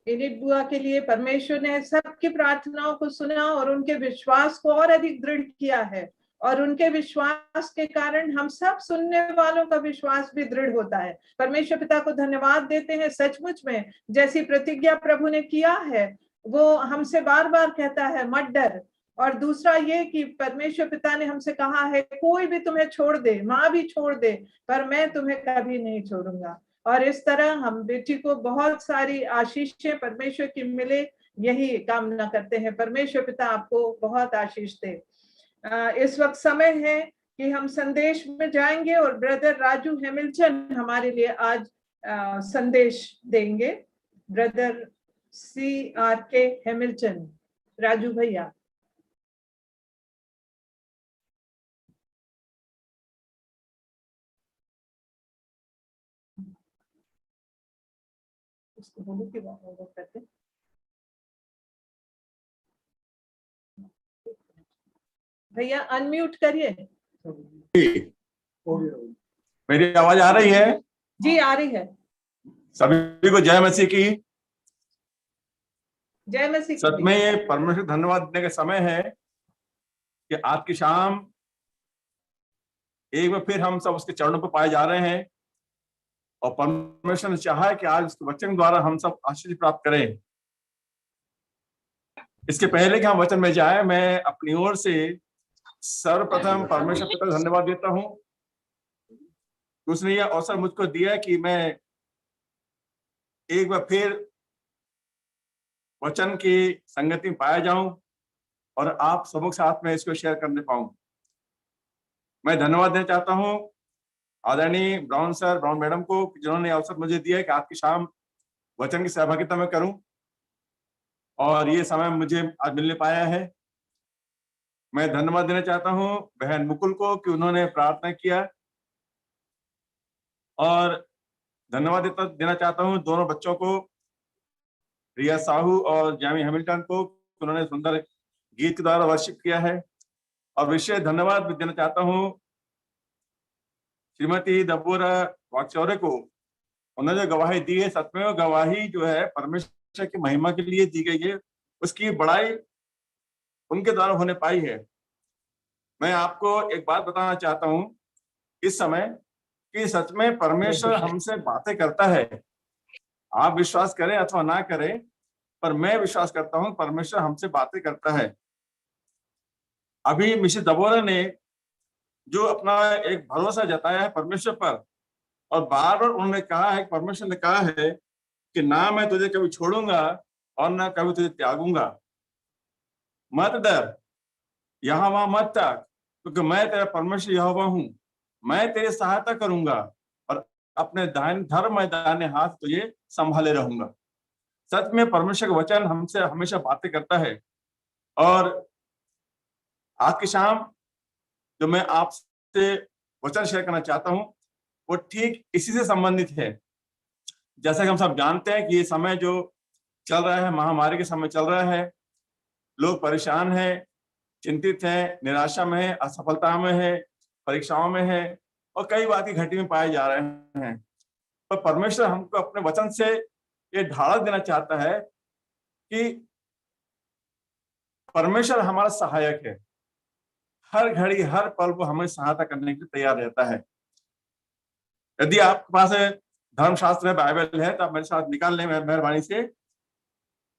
एनिट बुआ के लिए। परमेश्वर ने सबकी प्रार्थनाओं को सुना और उनके विश्वास को और अधिक दृढ़ किया है, और उनके विश्वास के कारण हम सब सुनने वालों का विश्वास भी दृढ़ होता है। परमेश्वर पिता को धन्यवाद देते हैं। सचमुच में जैसी प्रतिज्ञा प्रभु ने किया है, वो हमसे बार बार कहता है मत डर। और दूसरा ये कि परमेश्वर पिता ने हमसे कहा है कोई भी तुम्हें छोड़ दे, माँ भी छोड़ दे, पर मैं तुम्हें कभी नहीं छोड़ूंगा। और इस तरह हम बेटी को बहुत सारी आशीषें परमेश्वर की मिले, यही कामना करते हैं। परमेश्वर पिता आपको बहुत आशीष दे। इस वक्त समय है कि हम संदेश में जाएंगे और ब्रदर राजू हैमिल्टन हमारे लिए आज संदेश देंगे। ब्रदर CRK हैमिल्टन, राजू भैया। उसको बोलो कि वो करते। भैया अनम्यूट करिए। मेरी आवाज आ रही है? जी आ रही है। सभी को जय मसीह की। जय मसीह की। सच में ये परमेश्वर धन्यवाद देने का समय है कि आज की शाम एक बार फिर हम सब उसके चरणों पर पाए जा रहे हैं, और परमेश्वर ने चाहा है कि आज उसके वचन द्वारा हम सब आशीष प्राप्त करें। इसके पहले कि हम वचन में जाए, मैं अपनी ओर से सर्वप्रथम परमेश्वर पिता को धन्यवाद देता हूं। उसने यह अवसर मुझको दिया कि मैं एक बार फिर वचन की संगति में पाया जाऊं और आप सबों के साथ में इसको शेयर करने पाऊं। मैं धन्यवाद देना चाहता हूं आदरणीय ब्राउन सर, ब्राउन मैडम को, जिन्होंने अवसर मुझे दिया है कि आज की शाम वचन की सहभागिता में करूं, और ये समय मुझे आज मिलने पाया है। मैं धन्यवाद देना चाहता हूं बहन मुकुल को कि उन्होंने प्रार्थना किया, और धन्यवाद देना चाहता हूं दोनों बच्चों को, रिया साहू और जैमी हैमिल्टन को, उन्होंने सुंदर गीत के द्वारा वर्शिप किया है। और विशेष धन्यवाद भी देना चाहता हूं श्रीमती दबोरा वाकचौरे को। उन्होंने जो गवाही दी है, सच में वो गवाही जो है परमेश्वर की महिमा के लिए दी गई है, उसकी बड़ाई उनके द्वारा होने पाई है। मैं आपको एक बात बताना चाहता हूं इस समय कि सच में परमेश्वर हमसे बातें करता है। आप विश्वास करें अथवा ना करें, पर मैं विश्वास करता हूं परमेश्वर हमसे बातें करता है। अभी मिसेस दबोरा ने जो अपना एक भरोसा जताया है परमेश्वर पर, और बार बार उन्होंने कहा है, परमेश्वर ने कहा है कि ना मैं तुझे कभी छोड़ूंगा और ना कभी तुझे त्यागूंगा। मत डर, यहाँ वहां मत ताक, क्योंकि मैं तेरा परमेश्वर यहोवा हूं। मैं तेरी सहायता करूंगा और अपने दाहिने दाहिने हाथ तुझे संभाले रहूंगा। सच में परमेश्वर का वचन हमसे हमेशा बातें करता है। और आज की शाम जो मैं आपसे वचन शेयर करना चाहता हूं, वो ठीक इसी से संबंधित है। जैसा कि हम सब जानते हैं कि ये समय जो चल रहा है, महामारी के समय चल रहा है, लोग परेशान हैं, चिंतित हैं, निराशा में है, असफलता में है, परीक्षाओं में है और कई बातें घटी में पाए जा रहे हैं। पर परमेश्वर हमको अपने वचन से ये ढाल देना चाहता है कि परमेश्वर हमारा सहायक है, हर घड़ी हर पल वो हमें सहायता करने के लिए तैयार रहता है। यदि आपके पास धर्मशास्त्र है, बाइबल है, तो आप मेरे साथ निकाल लें मेहरबानी से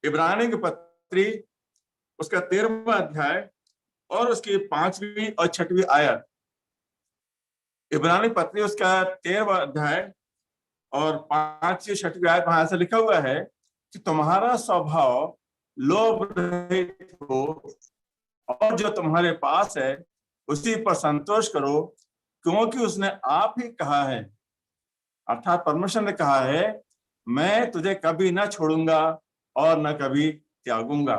इब्रानी की पत्री उसका 13वां अध्याय और उसकी 5वीं और 6वीं आयत। इब्रानी पत्री उसका 13वां अध्याय और 5वीं 6वीं आयत वहां ऐसा लिखा हुआ है कि तुम्हारा स्वभाव लोभ रहित हो और जो तुम्हारे पास है उसी पर संतोष करो, क्योंकि उसने आप ही कहा है, अर्थात परमेश्वर ने कहा है, मैं तुझे कभी न छोड़ूंगा और न कभी त्यागूंगा।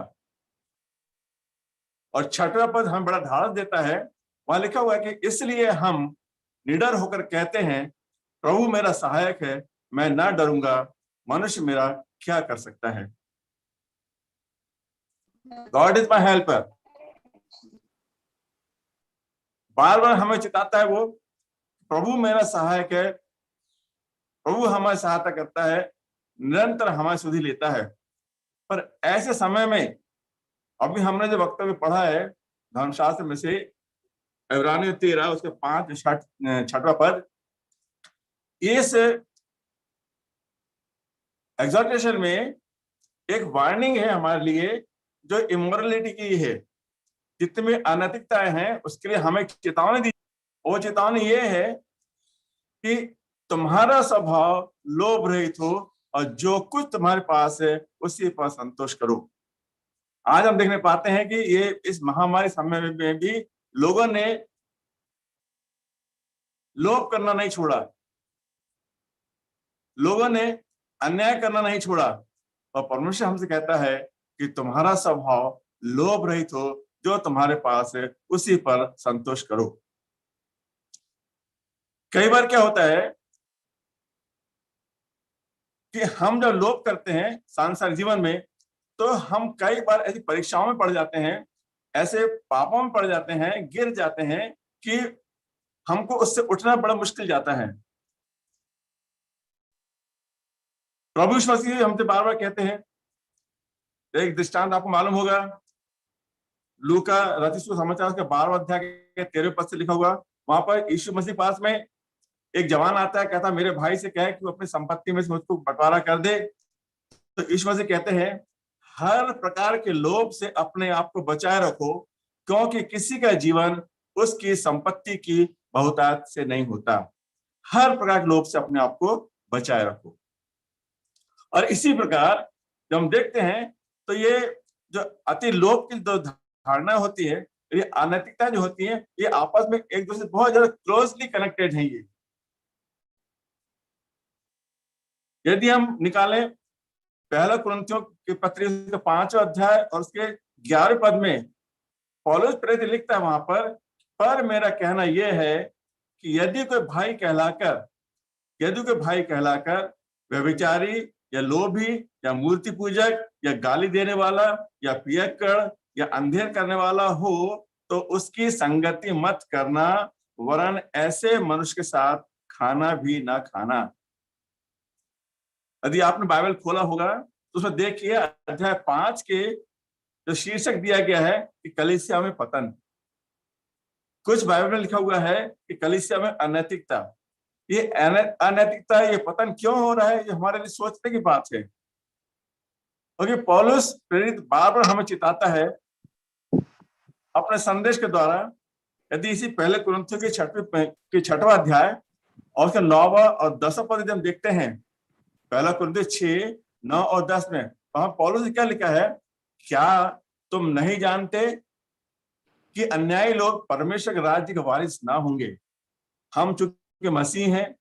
और 6वां पद हमें बड़ा ढाल देता है, वहां लिखा हुआ है कि इसलिए हम निडर होकर कहते हैं, प्रभु मेरा सहायक है, मैं ना डरूंगा, मनुष्य मेरा क्या कर सकता है। God is my helper. बार बार हमें चिताता है वो, प्रभु मेरा सहायक है, प्रभु हमारी सहायता करता है, निरंतर हमारी सुधि लेता है। पर ऐसे समय में अभी हमने जो वक्तव्य पढ़ा है धर्मशास्त्र में से इब्रानी 13 उसके 5 6वां पद, इस एग्जॉर्टेशन में एक वार्निंग है हमारे लिए जो इमोरलिटी की है, जितने भी अनैतिकताएं हैं उसके लिए हमें चेतावनी दी। वो चेतावनी ये है कि तुम्हारा स्वभाव लोभ रहित हो और जो कुछ तुम्हारे पास है उसी पर संतोष करो। आज हम देखने पाते हैं कि ये इस महामारी समय में भी लोगों ने लोभ करना नहीं छोड़ा, लोगों ने अन्याय करना नहीं छोड़ा, और परमेश्वर हमसे कहता है कि तुम्हारा स्वभाव लोभ रहित हो, जो तुम्हारे पास है उसी पर संतोष करो। कई बार क्या होता है कि हम जब लोभ करते हैं सांसारिक जीवन में, तो हम कई बार ऐसी परीक्षाओं में पड़ जाते हैं, ऐसे पापों में पड़ जाते हैं, गिर जाते हैं कि हमको उससे उठना बड़ा मुश्किल जाता है। प्रभु यीशु मसीह हमसे बार बार कहते हैं, एक दृष्टांत आपको मालूम होगा, लूका रचित समाचार के 12वें अध्याय के 13वें पद से लिखा हुआ। वहां पर यीशु मसीह पास में एक जवान आता है, कहता मेरे भाई से कहे कि वो अपनी संपत्ति में से मुझको बंटवारा कर दे। तो यीशु मसीह कहते हैं, हर प्रकार के लोभ से अपने आप को बचाए रखो, क्योंकि किसी का जीवन उसकी संपत्ति की बहुतायत से नहीं होता। हर प्रकार के लोभ से अपने आप को बचाए रखो। और इसी प्रकार जब हम देखते हैं तो ये जो अति लोभ की जो धारणा होती है, ये अनैतिकता जो होती है, ये आपस में एक दूसरे से बहुत ज्यादा क्लोजली कनेक्टेड है। ये यदि हम निकालें पहला कुरिन्थियों की पत्री के 5वां अध्याय और उसके 11वें पद में पौलुस प्रेरित लिखता है वहां पर मेरा कहना यह है कि यदि कोई भाई कहलाकर व्यभिचारी या लोभी या मूर्ति पूजक या गाली देने वाला या पियक्कड़ या अंधेर करने वाला हो, तो उसकी संगति मत करना, वरन ऐसे मनुष्य के साथ खाना भी ना खाना। यदि आपने बाइबल खोला होगा तो उसमें देखिए अध्याय 5 के जो शीर्षक दिया गया है कि कलीसिया में पतन। कुछ बाइबल में लिखा हुआ है कि कलीसिया में अनैतिकता। ये अनैतिकता, ये पतन क्यों हो रहा है, ये हमारे लिए सोचने की बात है। क्योंकि पौलुस प्रेरित बार बार हमें चिताता है अपने संदेश के द्वारा। यदि इसी पहले कुरिन्थियों के 6वां अध्याय और उसका 9वां और 10वां पद हम देखते हैं, पहला कुरिन्थियों 6, 9 और 10 में, वहां पौलुस ने क्या लिखा है, क्या तुम नहीं जानते कि अन्यायी लोग परमेश्वर के राज्य के वारिस ना होंगे। हम चूंकि मसीह हैं,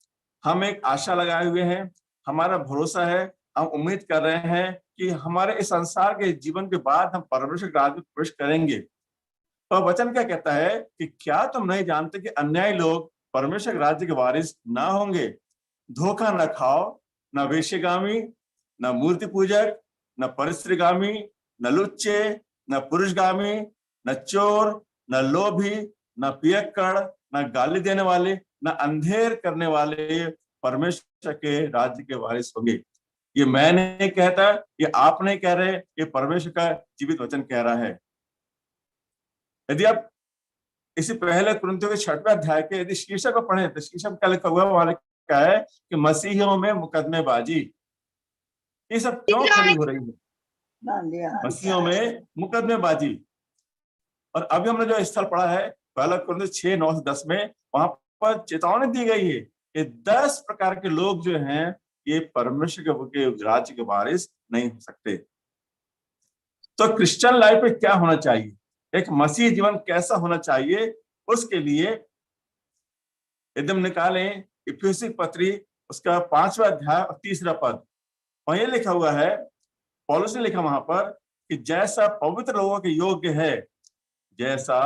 हम एक आशा लगाए हुए हैं, हमारा भरोसा है, हम उम्मीद कर रहे हैं कि हमारे इस संसार के जीवन के बाद हम परमेश्वर के राज्य में प्रवेश करेंगे। तो वचन क्या कहता है कि क्या तुम नहीं जानते कि अन्यायी लोग परमेश्वर के राज्य के वारिस ना होंगे। धोखा न खाओ, न वेश्यगामी, न मूर्ति पूजक, न परिश्रगामी, न लुच्चे, न पुरुषगामी, न चोर, न लोभी, न पियक्कड़, न गाली देने वाले, न अंधेर करने वाले परमेश्वर के राज्य के वारिस होंगे। ये मैं नहीं कहता, ये आप नहीं कह रहे, ये परमेश्वर का जीवित वचन कह रहा है। यदि आप इसी पहले कुरिन्थियों के 6वें अध्याय के यदि शीर्षक को पढ़े तो शीर्षक क्या लिखा हुआ है? वहां क्या है कि मसीहियों में मुकदमेबाजी। ये सब क्यों खड़ी हो रही है? मसीहियों में मुकदमेबाजी। और अभी हमने जो स्थल पढ़ा है पहला कुरिन्थियों 6:9-10 में, वहां पर चेतावनी दी गई है कि 10 प्रकार के लोग जो हैं ये परमेश्वर के राज्य के वारिस नहीं हो सकते। तो क्रिश्चियन लाइफ में क्या होना चाहिए, एक मसीह जीवन कैसा होना चाहिए, उसके लिए यदि हम निकालें इफिसी पत्री उसका 5वां अध्याय और 3रा पद, वहां ये लिखा हुआ है, पौलुस ने लिखा वहां पर कि जैसा पवित्र लोगों के योग्य है, जैसा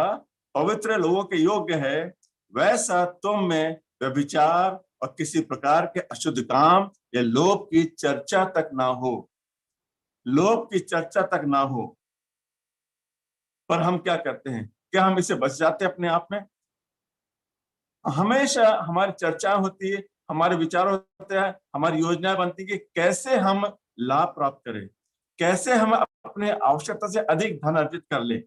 पवित्र लोगों के योग्य है, वैसा तुम में व्यभिचार और किसी प्रकार के अशुद्ध काम या लोभ की चर्चा तक ना हो। लोभ की चर्चा तक ना हो। पर हम क्या करते हैं? क्या हम इससे बच जाते हैं अपने आप में? हमेशा हमारी चर्चा होती है, हमारे विचार होते हैं, हमारी योजनाएं बनती है कि कैसे हम लाभ प्राप्त करें, कैसे हम अपने आवश्यकता से अधिक धन अर्जित कर ले।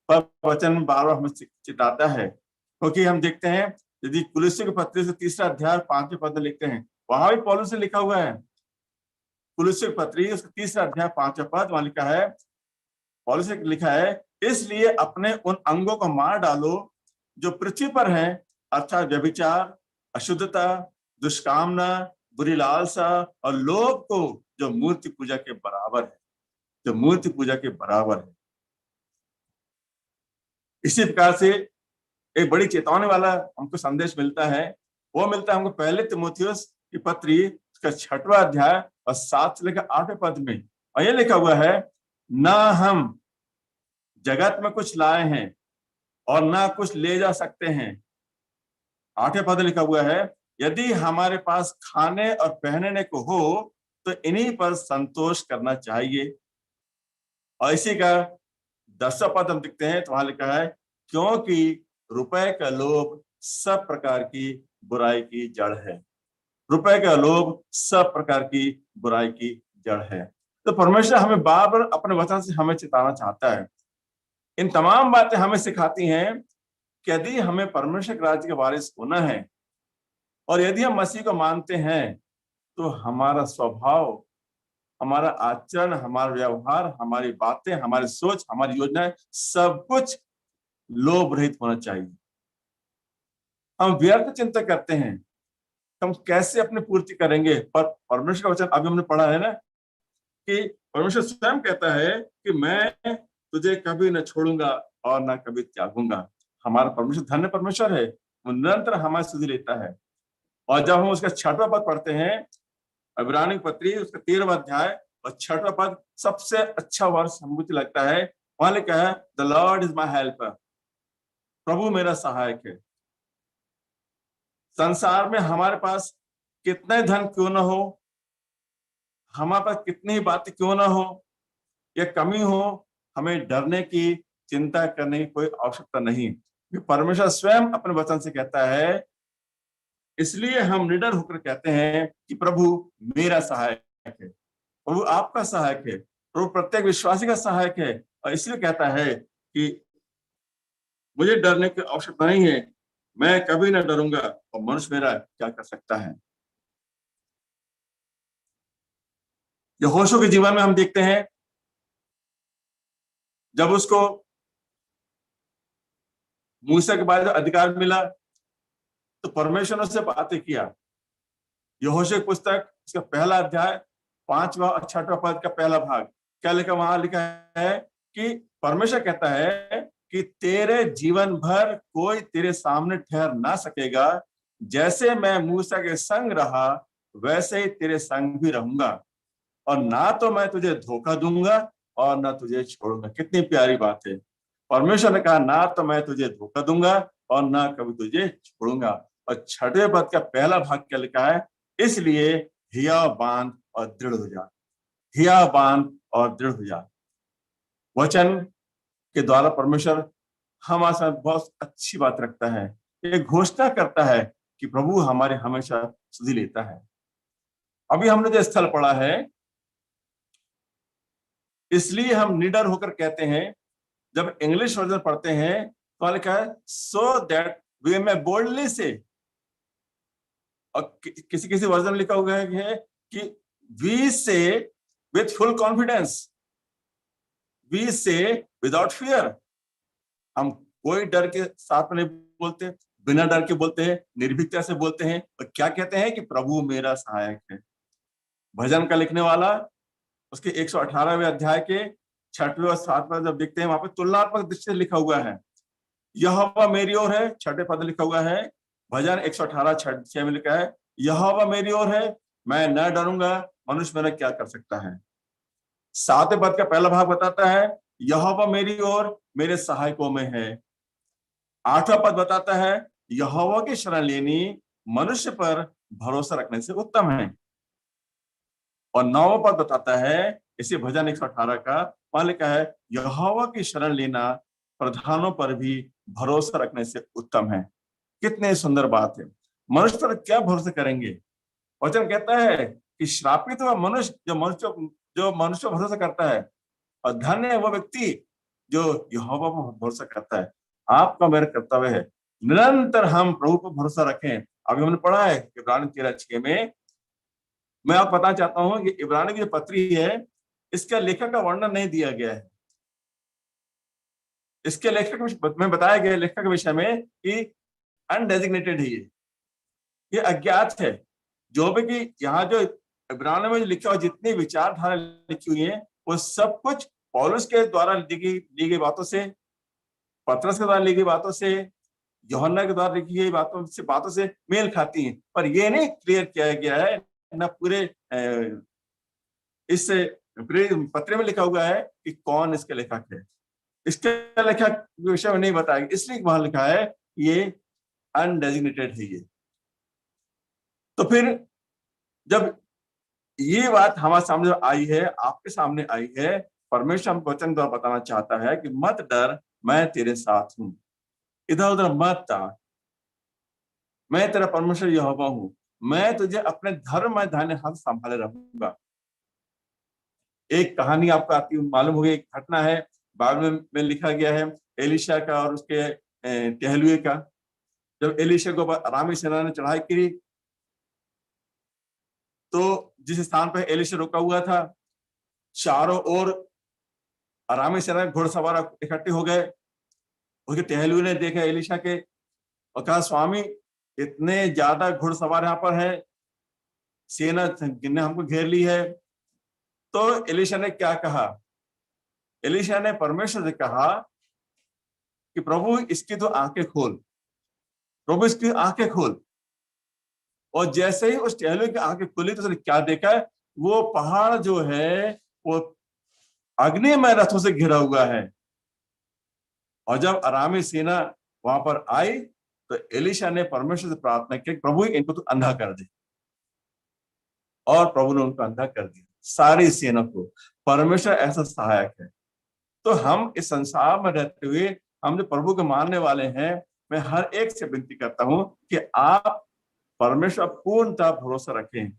पर वचन बार बार हमें चिताता है, क्योंकि हम देखते हैं यदि कुलुस्सियों के पत्र से 3रा अध्याय 5वें पद में लिखते हैं, वहां भी पौलुस से लिखा हुआ है। कुलुस्सियों के पत्री उसका 3रा अध्याय 5वां पद, वहां लिखा है, पौलुस ने लिखा है, इसलिए अपने उन अंगों को मार डालो जो पृथ्वी पर हैं, अर्थात व्यभिचार, अशुद्धता, दुष्कामना, बुरी लालसा और लोभ को, जो मूर्ति पूजा के बराबर है, जो मूर्ति पूजा के बराबर है। इसी प्रकार से एक बड़ी चेतावनी वाला हमको संदेश मिलता है, वो मिलता है हमको पहले तीमुथियुस की पत्री उसका 6वां अध्याय और 7 से लेकर 8वें पद में, और ये लिखा हुआ है, ना हम जगत में कुछ लाए हैं और ना कुछ ले जा सकते हैं। 8वें पद लिखा हुआ है, यदि हमारे पास खाने और पहनने को हो तो इन्हीं पर संतोष करना चाहिए। और इसी का 10वां पद हम देखते हैं तो वहां लिखा है, क्योंकि रुपए का लोभ सब प्रकार की बुराई की जड़ है। रुपए का लोभ सब प्रकार की बुराई की जड़ है। तो परमेश्वर हमें बार बार अपने वचन से हमें चेताना चाहता है। इन तमाम बातें हमें सिखाती हैं कि यदि हमें परमेश्वर के राज्य के वारिस होना है और यदि हम मसीह को मानते हैं, तो हमारा स्वभाव, हमारा आचरण, हमारा व्यवहार, हमारी बातें, हमारी सोच, हमारी योजनाएं, सब कुछ लोभ रहित होना चाहिए। हम व्यर्थ चिंता करते हैं हम कैसे अपनी पूर्ति करेंगे, पर परमेश्वर का वचन अभी हमने पढ़ा है ना कि परमेश्वर स्वयं कहता है कि मैं तुझे कभी न छोड़ूंगा और न कभी त्यागूंगा। हमारा परमेश्वर धन्य परमेश्वर है, वो निरंतर हमारी सुधि लेता है। और जब हम उसका 6वां पद पढ़ते हैं, इब्रानी पत्री उसका 13वां अध्याय और 6वां पद, सबसे अच्छा वर्ष मुझे लगता है, वहां लिखा है, the Lord is my helper, प्रभु मेरा सहायक है। संसार में हमारे पास कितने धन क्यों ना हो, हमारे पास कितनी ही बातें क्यों ना हो या कमी हो, हमें डरने की, चिंता करने की कोई आवश्यकता नहीं। परमेश्वर स्वयं अपने वचन से कहता है, इसलिए हम निडर होकर कहते हैं कि प्रभु मेरा सहायक है, प्रभु आपका सहायक है, प्रभु प्रत्येक विश्वासी का सहायक है। और इसलिए कहता है कि मुझे डरने की आवश्यकता नहीं है, मैं कभी ना डरूंगा और मनुष्य मेरा क्या कर सकता है। यहोशू के जीवन में हम देखते हैं, जब उसको मूसा के बाद अधिकार मिला तो परमेश्वर ने उससे बातें किया। यहोशू की पुस्तक उसका पहला अध्याय 5वां और 6वां पद का पहला भाग क्या लिखा, वहां लिखा है कि परमेश्वर कहता है कि तेरे जीवन भर कोई तेरे सामने ठहर ना सकेगा, जैसे मैं मूसा के संग रहा वैसे ही तेरे संग भी रहूंगा, और ना तो मैं तुझे धोखा दूंगा और ना तुझे छोड़ूंगा। कितनी प्यारी बात है। परमेश्वर ने कहा, ना तो मैं तुझे धोखा दूंगा और ना कभी तुझे छोड़ूंगा। और 6वें पद का पहला भाग क्या लिखा है, इसलिए हिया बांध और दृढ़ हो जा। हियाबान और दृढ़ हो जा। वचन के द्वारा परमेश्वर हमारे साथ बहुत अच्छी बात रखता है, एक घोषणा करता है कि प्रभु हमारे हमेशा सुधि लेता है। अभी हमने जो स्थल पढ़ा है, इसलिए हम निडर होकर कहते हैं, जब इंग्लिश वर्जन पढ़ते हैं तो लिखा है so that we may boldly say, और किसी किसी वर्जन में लिखा हुआ है कि वी से विथ फुल कॉन्फिडेंस, वी से विदाउट फियर। हम कोई डर के साथ में नहीं बोलते, बिना डर के बोलते हैं, निर्भीकता से बोलते हैं। और क्या कहते हैं कि प्रभु मेरा सहायक है। भजन का लिखने वाला उसके 118वें अध्याय के 6वें और 7वें जब देखते हैं, वहां पर तुलनात्मक दृष्टि से लिखा हुआ है, यहोवा मेरी ओर है। 6ठे पद लिखा हुआ है, भजन 118:6 में लिखा है, यहोवा मेरी ओर है, मैं न डरूंगा, मनुष्य मेरा क्या कर सकता है। 7वें पद का पहला भाग बताता है, यहोवा मेरी ओर, मेरे सहायकों में है। 8वां पद बताता है, यहोवा की शरण लेनी मनुष्य पर भरोसा रखने से उत्तम है। और 9वां पद बताता है, इसी भजन 118 का, वहां लिखा है, यहोवा की शरण लेना प्रधानों पर भी भरोसा रखने से उत्तम है। कितने सुंदर बात है। मनुष्य पर क्या भरोसा करेंगे? वचन कहता है कि श्रापित हुआ मनुष्य जो मनुष्य भरोसा करता है, और धन्य है वो व्यक्ति जो यहोवा पर भरोसा करता है। आपका मेरा कर्तव्य है निरंतर हम प्रभु पर भरोसा रखें। अभी हमने पढ़ा है इब्रानी 13:6 में। मैं आप बताना चाहता हूं कि इब्रानी की जो पत्री है, इसका लेखक का वर्णन नहीं दिया गया है। इसके लेखक में बताया गया लेखक के विषय में कि अनडेजिग्नेटेड है, ये अज्ञात है। जो भी कि यहाँ जो इब्रानी में लिखा हुआ जितनी विचारधारा लिखी हुई है, वो सब कुछ पौलुस के द्वारा ली गई बातों से, पतरस के द्वारा ली गई बातों से, यूहन्ना के द्वारा लिखी गई बातों से मेल खाती हैं। पर ये नहीं क्लियर किया गया है, न पूरे इस पत्र में लिखा हुआ है कि कौन इसके लेखक है। इसके लेखक विषय में नहीं बताया, इसलिए वहां लिखा है ये अनडेजिग्नेटेड है ये। तो फिर जब ये बात हमारे सामने आई है, आपके सामने आई है, परमेश्वर हम वचन द्वारा बताना चाहता है कि मत डर, मैं तेरे साथ हूं, इधर उधर मत ताक, मैं तेरा परमेश्वर यहोवा हूं, मैं तुझे अपने धर्म में दाहिने हाथ संभाले रखूंगा। एक कहानी आपको आती मालूम होगी, एक घटना है बाइबल में लिखा गया है एलिशा का और उसके टहलुए का। जब एलिशा को अरामी सेना ने चढ़ाई की, तो जिस स्थान पर एलिशा रुका हुआ था, चारों ओर अरामी सेना घुड़सवार इकट्ठे हो गए। उसके टहलुए ने देखा एलिशा के और कहा, स्वामी इतने ज्यादा घुड़सवार यहाँ पर है, सेना ने हमको घेर ली है। तो एलिशा ने क्या कहा? एलिशा ने परमेश्वर से कहा कि प्रभु इसकी तो आंखें खोल, प्रभु इसकी आंखें खोल। और जैसे ही उस टहलुए की आंखें खुली तो उसने क्या देखा? वो पहाड़ जो है वो अग्निमय रथों से घिरा हुआ है। और जब अरामी सेना वहां पर आई तो एलिशा ने परमेश्वर से प्रार्थना की, प्रभु इनको तो अंधा कर दे। और प्रभु ने उनको अंधा कर दिया, सारी सेना को। परमेश्वर ऐसा सहायक है। तो हम इस संसार में रहते हुए हम जो प्रभु के मानने वाले हैं, मैं हर एक से विनती करता हूं कि आप परमेश्वर पूर्णतः भरोसा रखें।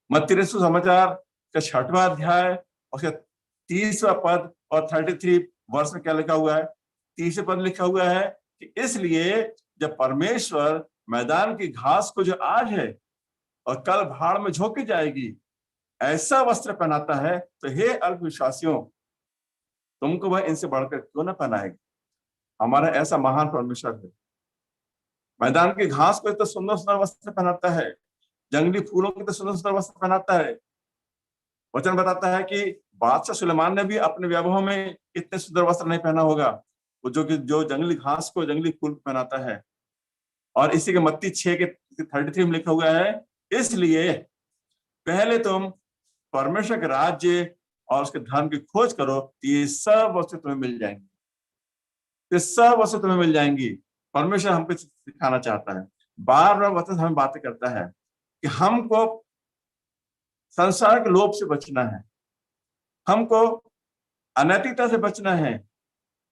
मत्ती रचित सुसमाचार का 6वां अध्याय उसका 30वां पद और 33 वर्ष में क्या लिखा हुआ है? 30वें पद लिखा हुआ है कि इसलिए जब परमेश्वर मैदान की घास को जो आज है और कल भाड़ में झोंकी जाएगी ऐसा वस्त्र पहनाता है, तो हे अल्पविश्वासियों, तुमको वह इनसे बढ़कर क्यों न पहनाएगा। हमारा ऐसा महान परमेश्वर है। मैदान की घास को इतना सुंदर सुंदर वस्त्र पहनाता है, जंगली फूलों को इतना सुंदर सुंदर वस्त्र पहनाता है। वचन बताता है कि बादशाह सुलेमान ने भी अपने वैभव में इतने सुंदर वस्त्र नहीं पहना होगा, वो जो जंगली घास को जंगली फूल पहनाता है। और इसी के मत्ती 6:33 में लिखा हुआ है, इसलिए पहले तुम परमेश्वर के राज्य और उसके धर्म की खोज करो, ये सब वस्तु तुम्हें मिल जाएंगी, ये सब वस्तु तुम्हें मिल जाएंगी। परमेश्वर हमको सिखाना चाहता है, बार बार वचन हमें बातें करता है कि हमको संसार के लोभ से बचना है, हमको अनैतिकता से बचना है,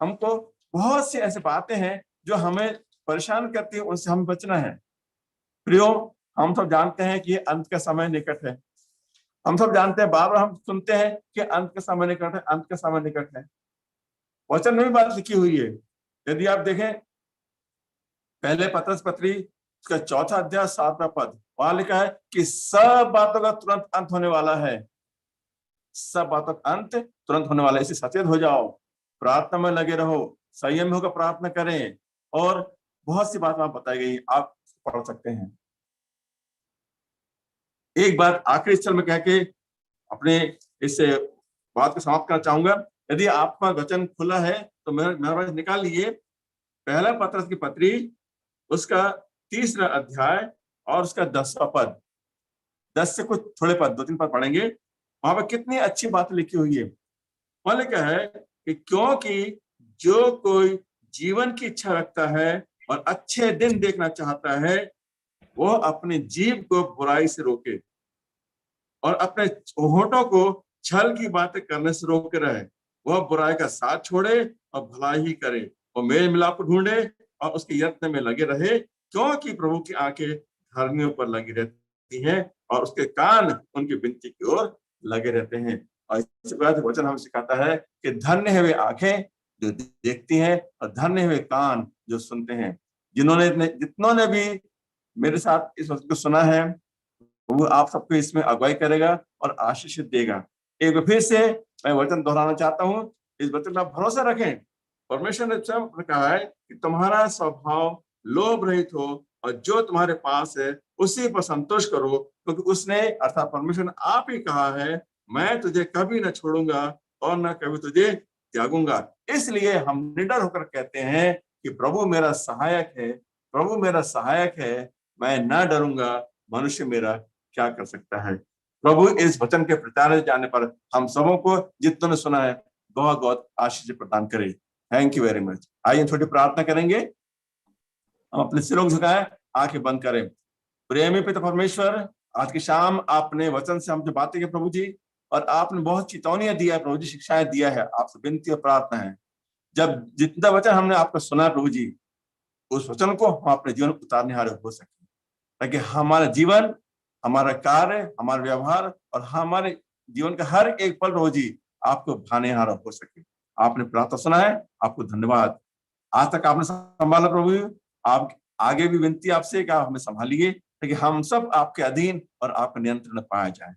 हमको बहुत सी ऐसी बातें हैं जो हमें परेशान करती है, उनसे हमें बचना है। प्रियो, हम सब जानते हैं कि ये अंत का समय निकट है। हम सब जानते हैं, बार बार हम सुनते हैं कि अंत का समय निकट है, अंत का समय निकट है। वचन में भी बात लिखी हुई है। यदि आप देखें पहले पत्रस पत्री उसका 4 अध्याय 7वां पद, वहां लिखा है कि सब बातों का तुरंत अंत होने वाला है। सब बातों का अंत तुरंत होने वाला है। इससे सचेत हो जाओ, प्रार्थना में लगे रहो, संयम में होकर प्रार्थना करें, और बहुत सी बात वहां बताई गई, आप पढ़ सकते हैं। एक बात आखिरी स्थल में कह के अपने इस बात को समाप्त करना चाहूंगा। यदि आपका वचन खुला है तो मेरा वचन निकाल लीजिए। पहला पत्रस की पत्री उसका 3रा अध्याय और उसका 10वां पद, 10 से कुछ थोड़े पद, 2-3 पद पढ़ेंगे। वहां पर कितनी अच्छी बात लिखी हुई है। वहां लिखा है कि क्योंकि जो कोई जीवन की इच्छा रखता है और अच्छे दिन देखना चाहता है, वो अपने जीव को बुराई से रोके और अपने होठों को छल की बातें करने से रोके रहे। वह बुराई का साथ छोड़े और भलाई ही करे, वो मेल मिलाप को ढूंढे और उसके यत्न में लगे रहे, क्योंकि प्रभु की आंखें धर्मियों पर लगी रहती हैं और उसके कान उनकी विनती की ओर लगे रहते हैं। और इस बात वचन हमें सिखाता है कि धन्य है वे आंखें जो देखती हैं और धन्य है वे कान जो सुनते हैं। जितनों ने भी मेरे साथ इस वचन को सुना है, वो आप सबको इसमें अगुवाई करेगा और आशीष देगा। एक बार फिर से मैं वचन दोहराना चाहता हूँ, इस वचन पर भरोसा रखें। परमेश्वर ने स्वयं कहा है कि तुम्हारा स्वभाव लोभ रहित हो और जो तुम्हारे पास है उसी पर संतोष करो, क्योंकि उसने अर्थात परमेश्वर ने आप ही कहा है, मैं तुझे कभी न छोड़ूंगा और न कभी तुझे त्यागूंगा। इसलिए हम निडर होकर कहते हैं कि प्रभु मेरा सहायक है, प्रभु मेरा सहायक है, मैं न डरूंगा, मनुष्य मेरा क्या कर सकता है। प्रभु इस वचन के प्रचार जाने पर हम सबों को, जितनों ने सुना है, बहुत बहुत आशीष प्रदान करे। Thank you very much. आइए छोटी प्रार्थना करेंगे। हम अपने सिरों को झुकाएं, आंखें बंद करें। प्रेमी पिता परमेश्वर, आज की शाम आपने वचन से हम जो बातें की प्रभु जी, और आपने बहुत चेतावनियां दिया है प्रभु जी, शिक्षाएं दिया है। आपसे विनती और प्रार्थना है, जब जितना वचन हमने आपका सुना प्रभु जी, उस वचन को हम अपने जीवन में उतारने हारे हो सके, ताकि हमारा जीवन, हमारा कार्य, हमारा व्यवहार और हमारे जीवन का हर एक पल प्रभु जी आपको भाने हारा हो सके। आपने प्रार्थना सुना है, आपको धन्यवाद। आज तक आपने संभाला प्रभु, आप आगे भी विनती आपसे कि आप हमें संभालिए, ताकि हम सब आपके अधीन और आपके नियंत्रण में पाया जाए।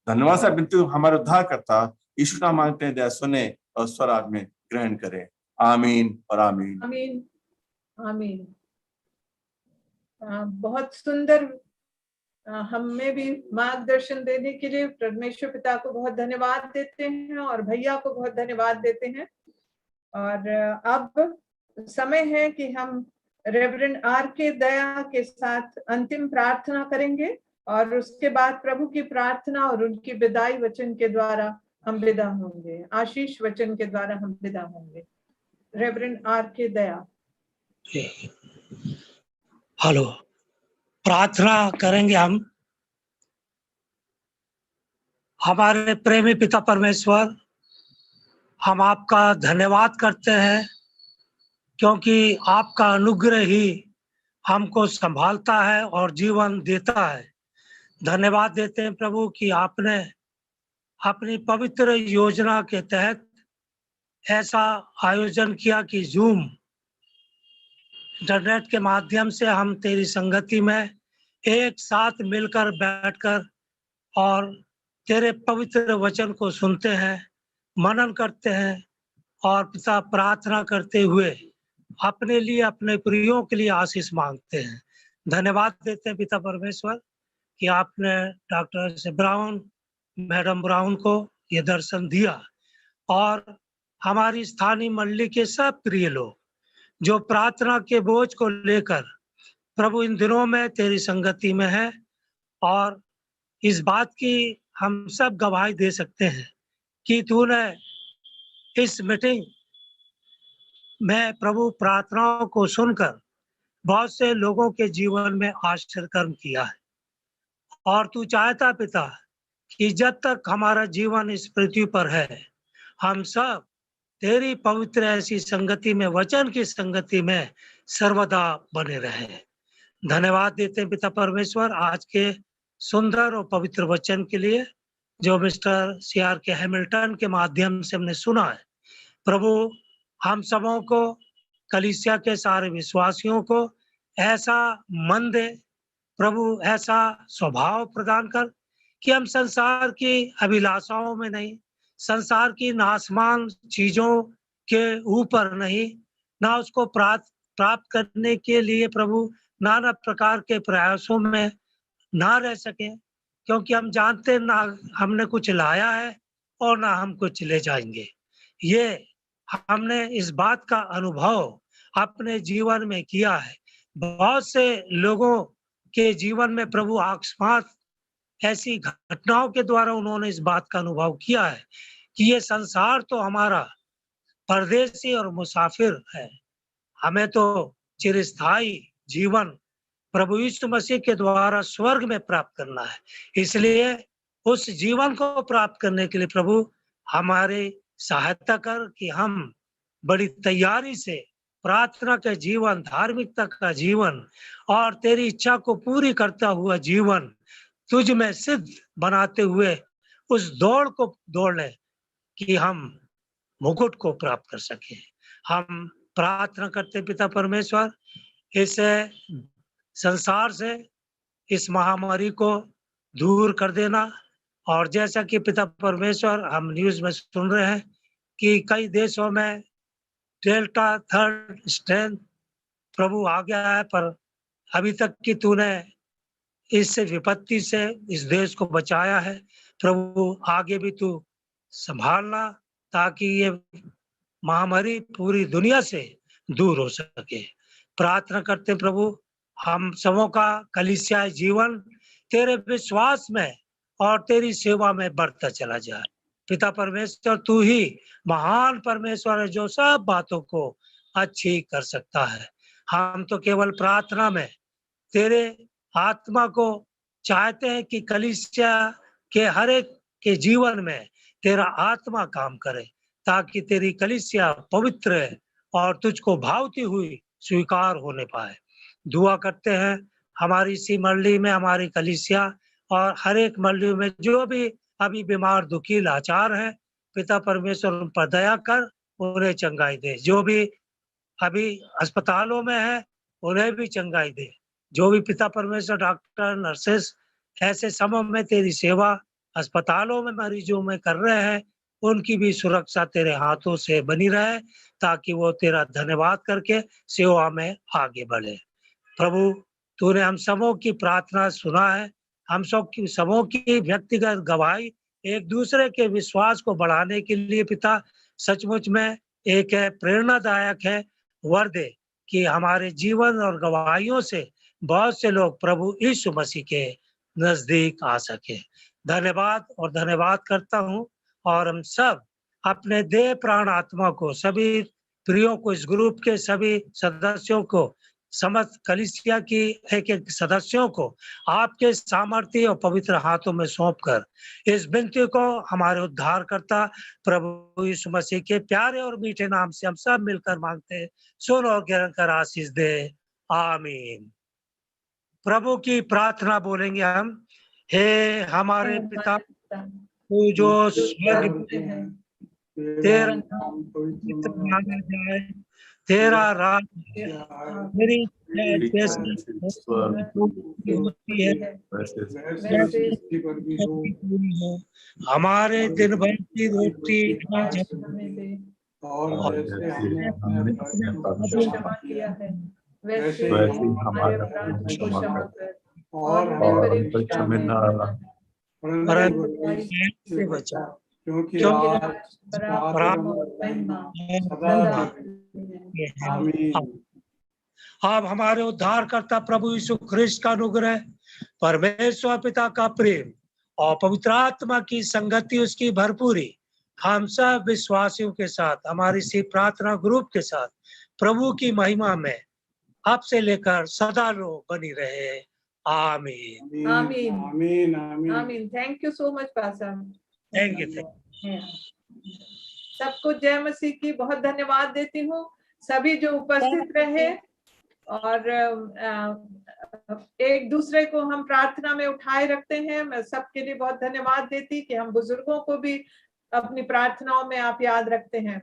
धन्यवाद सर, विनती हमारे उद्धार करता यीशु नाम मांगते हैं, दया सुने और स्वराज में ग्रहण करें। आमीन और आमीन। आमीन आमीन। बहुत सुंदर हमें भी मार्गदर्शन देने के लिए परमेश्वर पिता को बहुत धन्यवाद देते हैं और भैया को बहुत धन्यवाद देते हैं। और अब समय है कि हम रेवरेंड R.K. दया के साथ अंतिम प्रार्थना करेंगे और उसके बाद प्रभु की प्रार्थना और उनकी विदाई वचन के द्वारा हम विदा होंगे, आशीष वचन के द्वारा हम विदा होंगे। Reverend R.K. दया। हेलो, प्रार्थना करेंगे हम। हमारे प्रेमी पिता परमेश्वर, हम आपका धन्यवाद करते हैं, क्योंकि आपका अनुग्रह ही हमको संभालता है और जीवन देता है। धन्यवाद देते हैं प्रभु कि आपने अपनी पवित्र योजना के तहत ऐसा आयोजन किया कि जूम इंटरनेट के माध्यम से हम तेरी संगति में एक साथ मिलकर बैठकर और तेरे पवित्र वचन को सुनते हैं, मनन करते हैं और पिता प्रार्थना करते हुए अपने लिए, अपने प्रियों के लिए आशीष मांगते हैं। धन्यवाद देते हैं पिता परमेश्वर कि आपने डॉक्टर ब्राउन, मैडम ब्राउन को ये दर्शन दिया और हमारी स्थानीय मंडली के सब प्रिय लोग जो प्रार्थना के बोझ को लेकर प्रभु इन दिनों में तेरी संगति में है, और इस बात की हम सब गवाही दे सकते हैं कि तूने इस मीटिंग में प्रभु प्रार्थनाओं को सुनकर बहुत से लोगों के जीवन में आश्चर्य कर्म किया है। और तू चाहता पिता कि जब तक हमारा जीवन इस पृथ्वी पर है, हम सब तेरी पवित्र ऐसी संगति में, वचन की संगति में सर्वदा बने रहे। धन्यवाद देते हैं पिता परमेश्वर आज के सुंदर और पवित्र वचन के लिए जो मिस्टर CR के हैमिल्टन के माध्यम से हमने सुना है। प्रभु हम सबों को, कलीसिया के सारे विश्वासियों को ऐसा मन दे प्रभु, ऐसा स्वभाव प्रदान कर कि हम संसार की अभिलाषाओं में नहीं, संसार की नासमान चीजों के ऊपर नहीं, ना उसको प्राप्त करने के लिए प्रभु नाना प्रकार के प्रयासों में ना रह सके, क्योंकि हम जानते ना हमने कुछ लाया है और ना हम कुछ ले जाएंगे। ये हमने इस बात का अनुभव अपने जीवन में किया है। बहुत से लोगों के जीवन में प्रभु अकस्मात ऐसी घटनाओं के द्वारा उन्होंने इस बात का अनुभव किया है कि ये संसार तो हमारा परदेसी और मुसाफिर है, हमें तो चिरस्थायी जीवन प्रभु यीशु मसीह के द्वारा स्वर्ग में प्राप्त करना है। इसलिए उस जीवन को प्राप्त करने के लिए प्रभु हमारी सहायता कर कि हम बड़ी तैयारी से प्रार्थना का जीवन, धार्मिकता का जीवन और तेरी इच्छा को पूरी करता हुआ जीवन तुझ में सिद्ध बनाते हुए उस दौड़ को दौड़ ले कि हम मुकुट को प्राप्त कर सके। हम प्रार्थना करते पिता परमेश्वर, इस संसार से इस महामारी को दूर कर देना। और जैसा कि पिता परमेश्वर हम न्यूज में सुन रहे हैं कि कई देशों में डेल्टा थर्ड स्ट्रेन प्रभु आ गया है, पर अभी तक कि तूने इस विपत्ति से इस देश को बचाया है। प्रभु आगे भी तू संभालना ताकि ये महामारी पूरी दुनिया से दूर हो सके। प्रार्थना करते प्रभु हम सबों का कलीसिया जीवन तेरे विश्वास में और तेरी सेवा में बढ़ता चला जाए। पिता परमेश्वर तू ही महान परमेश्वर है जो सब बातों को अच्छी कर सकता है। हम तो केवल प्रार्थना में तेरे आत्मा को चाहते हैं कि कलीसिया के हर एक के जीवन में तेरा आत्मा काम करे ताकि तेरी कलीसिया पवित्र और तुझको भावती हुई स्वीकार होने पाए। दुआ करते हैं हमारी इसी मंडली में, हमारी कलीसिया और हर एक मंडली में जो भी अभी बीमार दुखी लाचार है, पिता परमेश्वर उन पर दया कर उन्हें चंगाई दे। जो भी अभी अस्पतालों में है उन्हें भी चंगाई दे। जो भी पिता परमेश्वर डॉक्टर नर्सेस ऐसे समय में तेरी सेवा अस्पतालों में मरीजों में कर रहे हैं, उनकी भी सुरक्षा तेरे हाथों से बनी रहे ताकि वो तेरा धन्यवाद करके सेवा में आगे बढ़े। प्रभु तूने हम सबों की प्रार्थना सुना है। हम सबों की व्यक्तिगत गवाही एक दूसरे के विश्वास को बढ़ाने के लिए पिता सचमुच में एक प्रेरणादायक है। वर दे कि हमारे जीवन और गवाहियों से बहुत से लोग प्रभु यीशु मसीह के नजदीक आ सके। धन्यवाद और धन्यवाद करता हूँ। और हम सब अपने देह प्राण आत्मा को, सभी प्रियों को, इस ग्रुप के सभी सदस्यों को, समस्त कलीसिया की एक एक सदस्यों को आपके सामर्थ्य और पवित्र हाथों में सौंपकर इस विनती को हमारे उद्धारकर्ता प्रभु यीशु मसीह के प्यारे और मीठे नाम से हम सब मिलकर मांगते हैं। सुन और ग्रहण कर आशीष दे, आमीन। प्रभु की प्रार्थना बोलेंगे हम। हे हमारे पिता तू जो स्वर्ग में, तेरा नाम पवित्र माना जाए, तेरा राज्य, मेरी होती है हमारे दिन भर की रोटी और वैसे हमारे अपराध को क्षमा कर और हमें परीक्षा में न बचा, क्योंकि आप हमारे उद्धारकर्ता प्रभु यीशु ख्रिस्त का अनुग्रह, परमेश्वर पिता का प्रेम और पवित्र आत्मा की संगति, उसकी भरपूरी हम सब विश्वासियों के साथ, हमारी इसी प्रार्थना ग्रुप के साथ प्रभु की महिमा में अब से लेकर सदा लो बनी रहे। आमीन। आमीन। आमीन आमीन आमीन। थैंक यू सो मच पासा। Thank you. सबको जय मसीह की बहुत धन्यवाद देती हूँ, सभी जो उपस्थित रहे और एक दूसरे को हम प्रार्थना में उठाए रखते हैं। मैं सबके लिए बहुत धन्यवाद देती कि हम बुजुर्गों को भी अपनी प्रार्थनाओं में आप याद रखते हैं।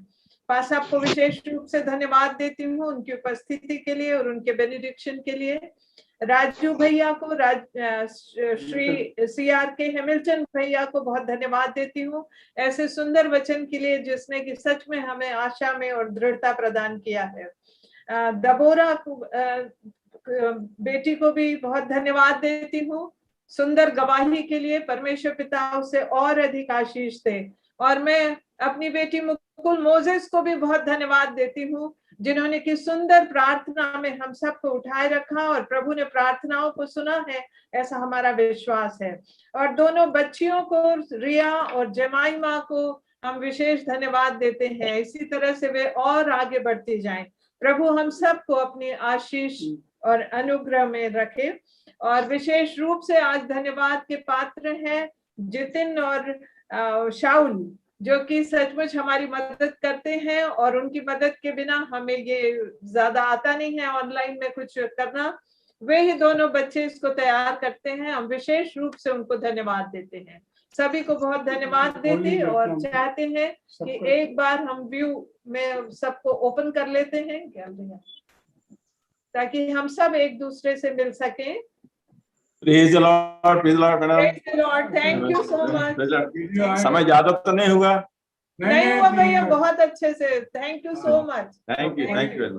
पास आपको विशेष रूप से धन्यवाद देती हूँ उनकी उपस्थिति के लिए और उनके बेनिडिक्शन के लिए। राजू भैया को, श्री CRK हेमिल्टन भैया को बहुत धन्यवाद देती हूँ ऐसे सुंदर वचन के लिए जिसने कि सच में हमें आशा में और दृढ़ता प्रदान किया है। दबोरा को, बेटी को भी बहुत धन्यवाद देती हूँ सुंदर गवाही के लिए। परमेश्वर पिता उसे और अधिक आशीष दे। और मैं अपनी बेटी मुकुल मोजेस को भी बहुत धन्यवाद देती हूँ जिन्होंने की सुंदर प्रार्थना में हम सबको उठाए रखा और प्रभु ने प्रार्थनाओं को सुना है, ऐसा हमारा विश्वास है। और दोनों बच्चियों को, रिया और जमाइमा को हम विशेष धन्यवाद देते हैं। इसी तरह से वे और आगे बढ़ती जाएं। प्रभु हम सबको अपनी आशीष और अनुग्रह में रखे। और विशेष रूप से आज धन्यवाद के पात्र हैं जितिन और शाउल, जो कि सचमुच हमारी मदद करते हैं और उनकी मदद के बिना हमें ये ज्यादा आता नहीं है ऑनलाइन में कुछ करना। वे ही दोनों बच्चे इसको तैयार करते हैं। हम विशेष रूप से उनको धन्यवाद देते हैं। सभी को बहुत धन्यवाद देते और चाहते हैं कि एक बार हम व्यू में सबको ओपन कर लेते हैं क्या भैया, ताकि हम सब एक दूसरे से मिल सकें। Praise the Lord, praise the Lord, madam. Praise the Lord, thank you so much. समय ज्यादा तो नहीं हुआ? नहीं हुआ भैया, बहुत अच्छे से। Thank you so much. Thank you very much.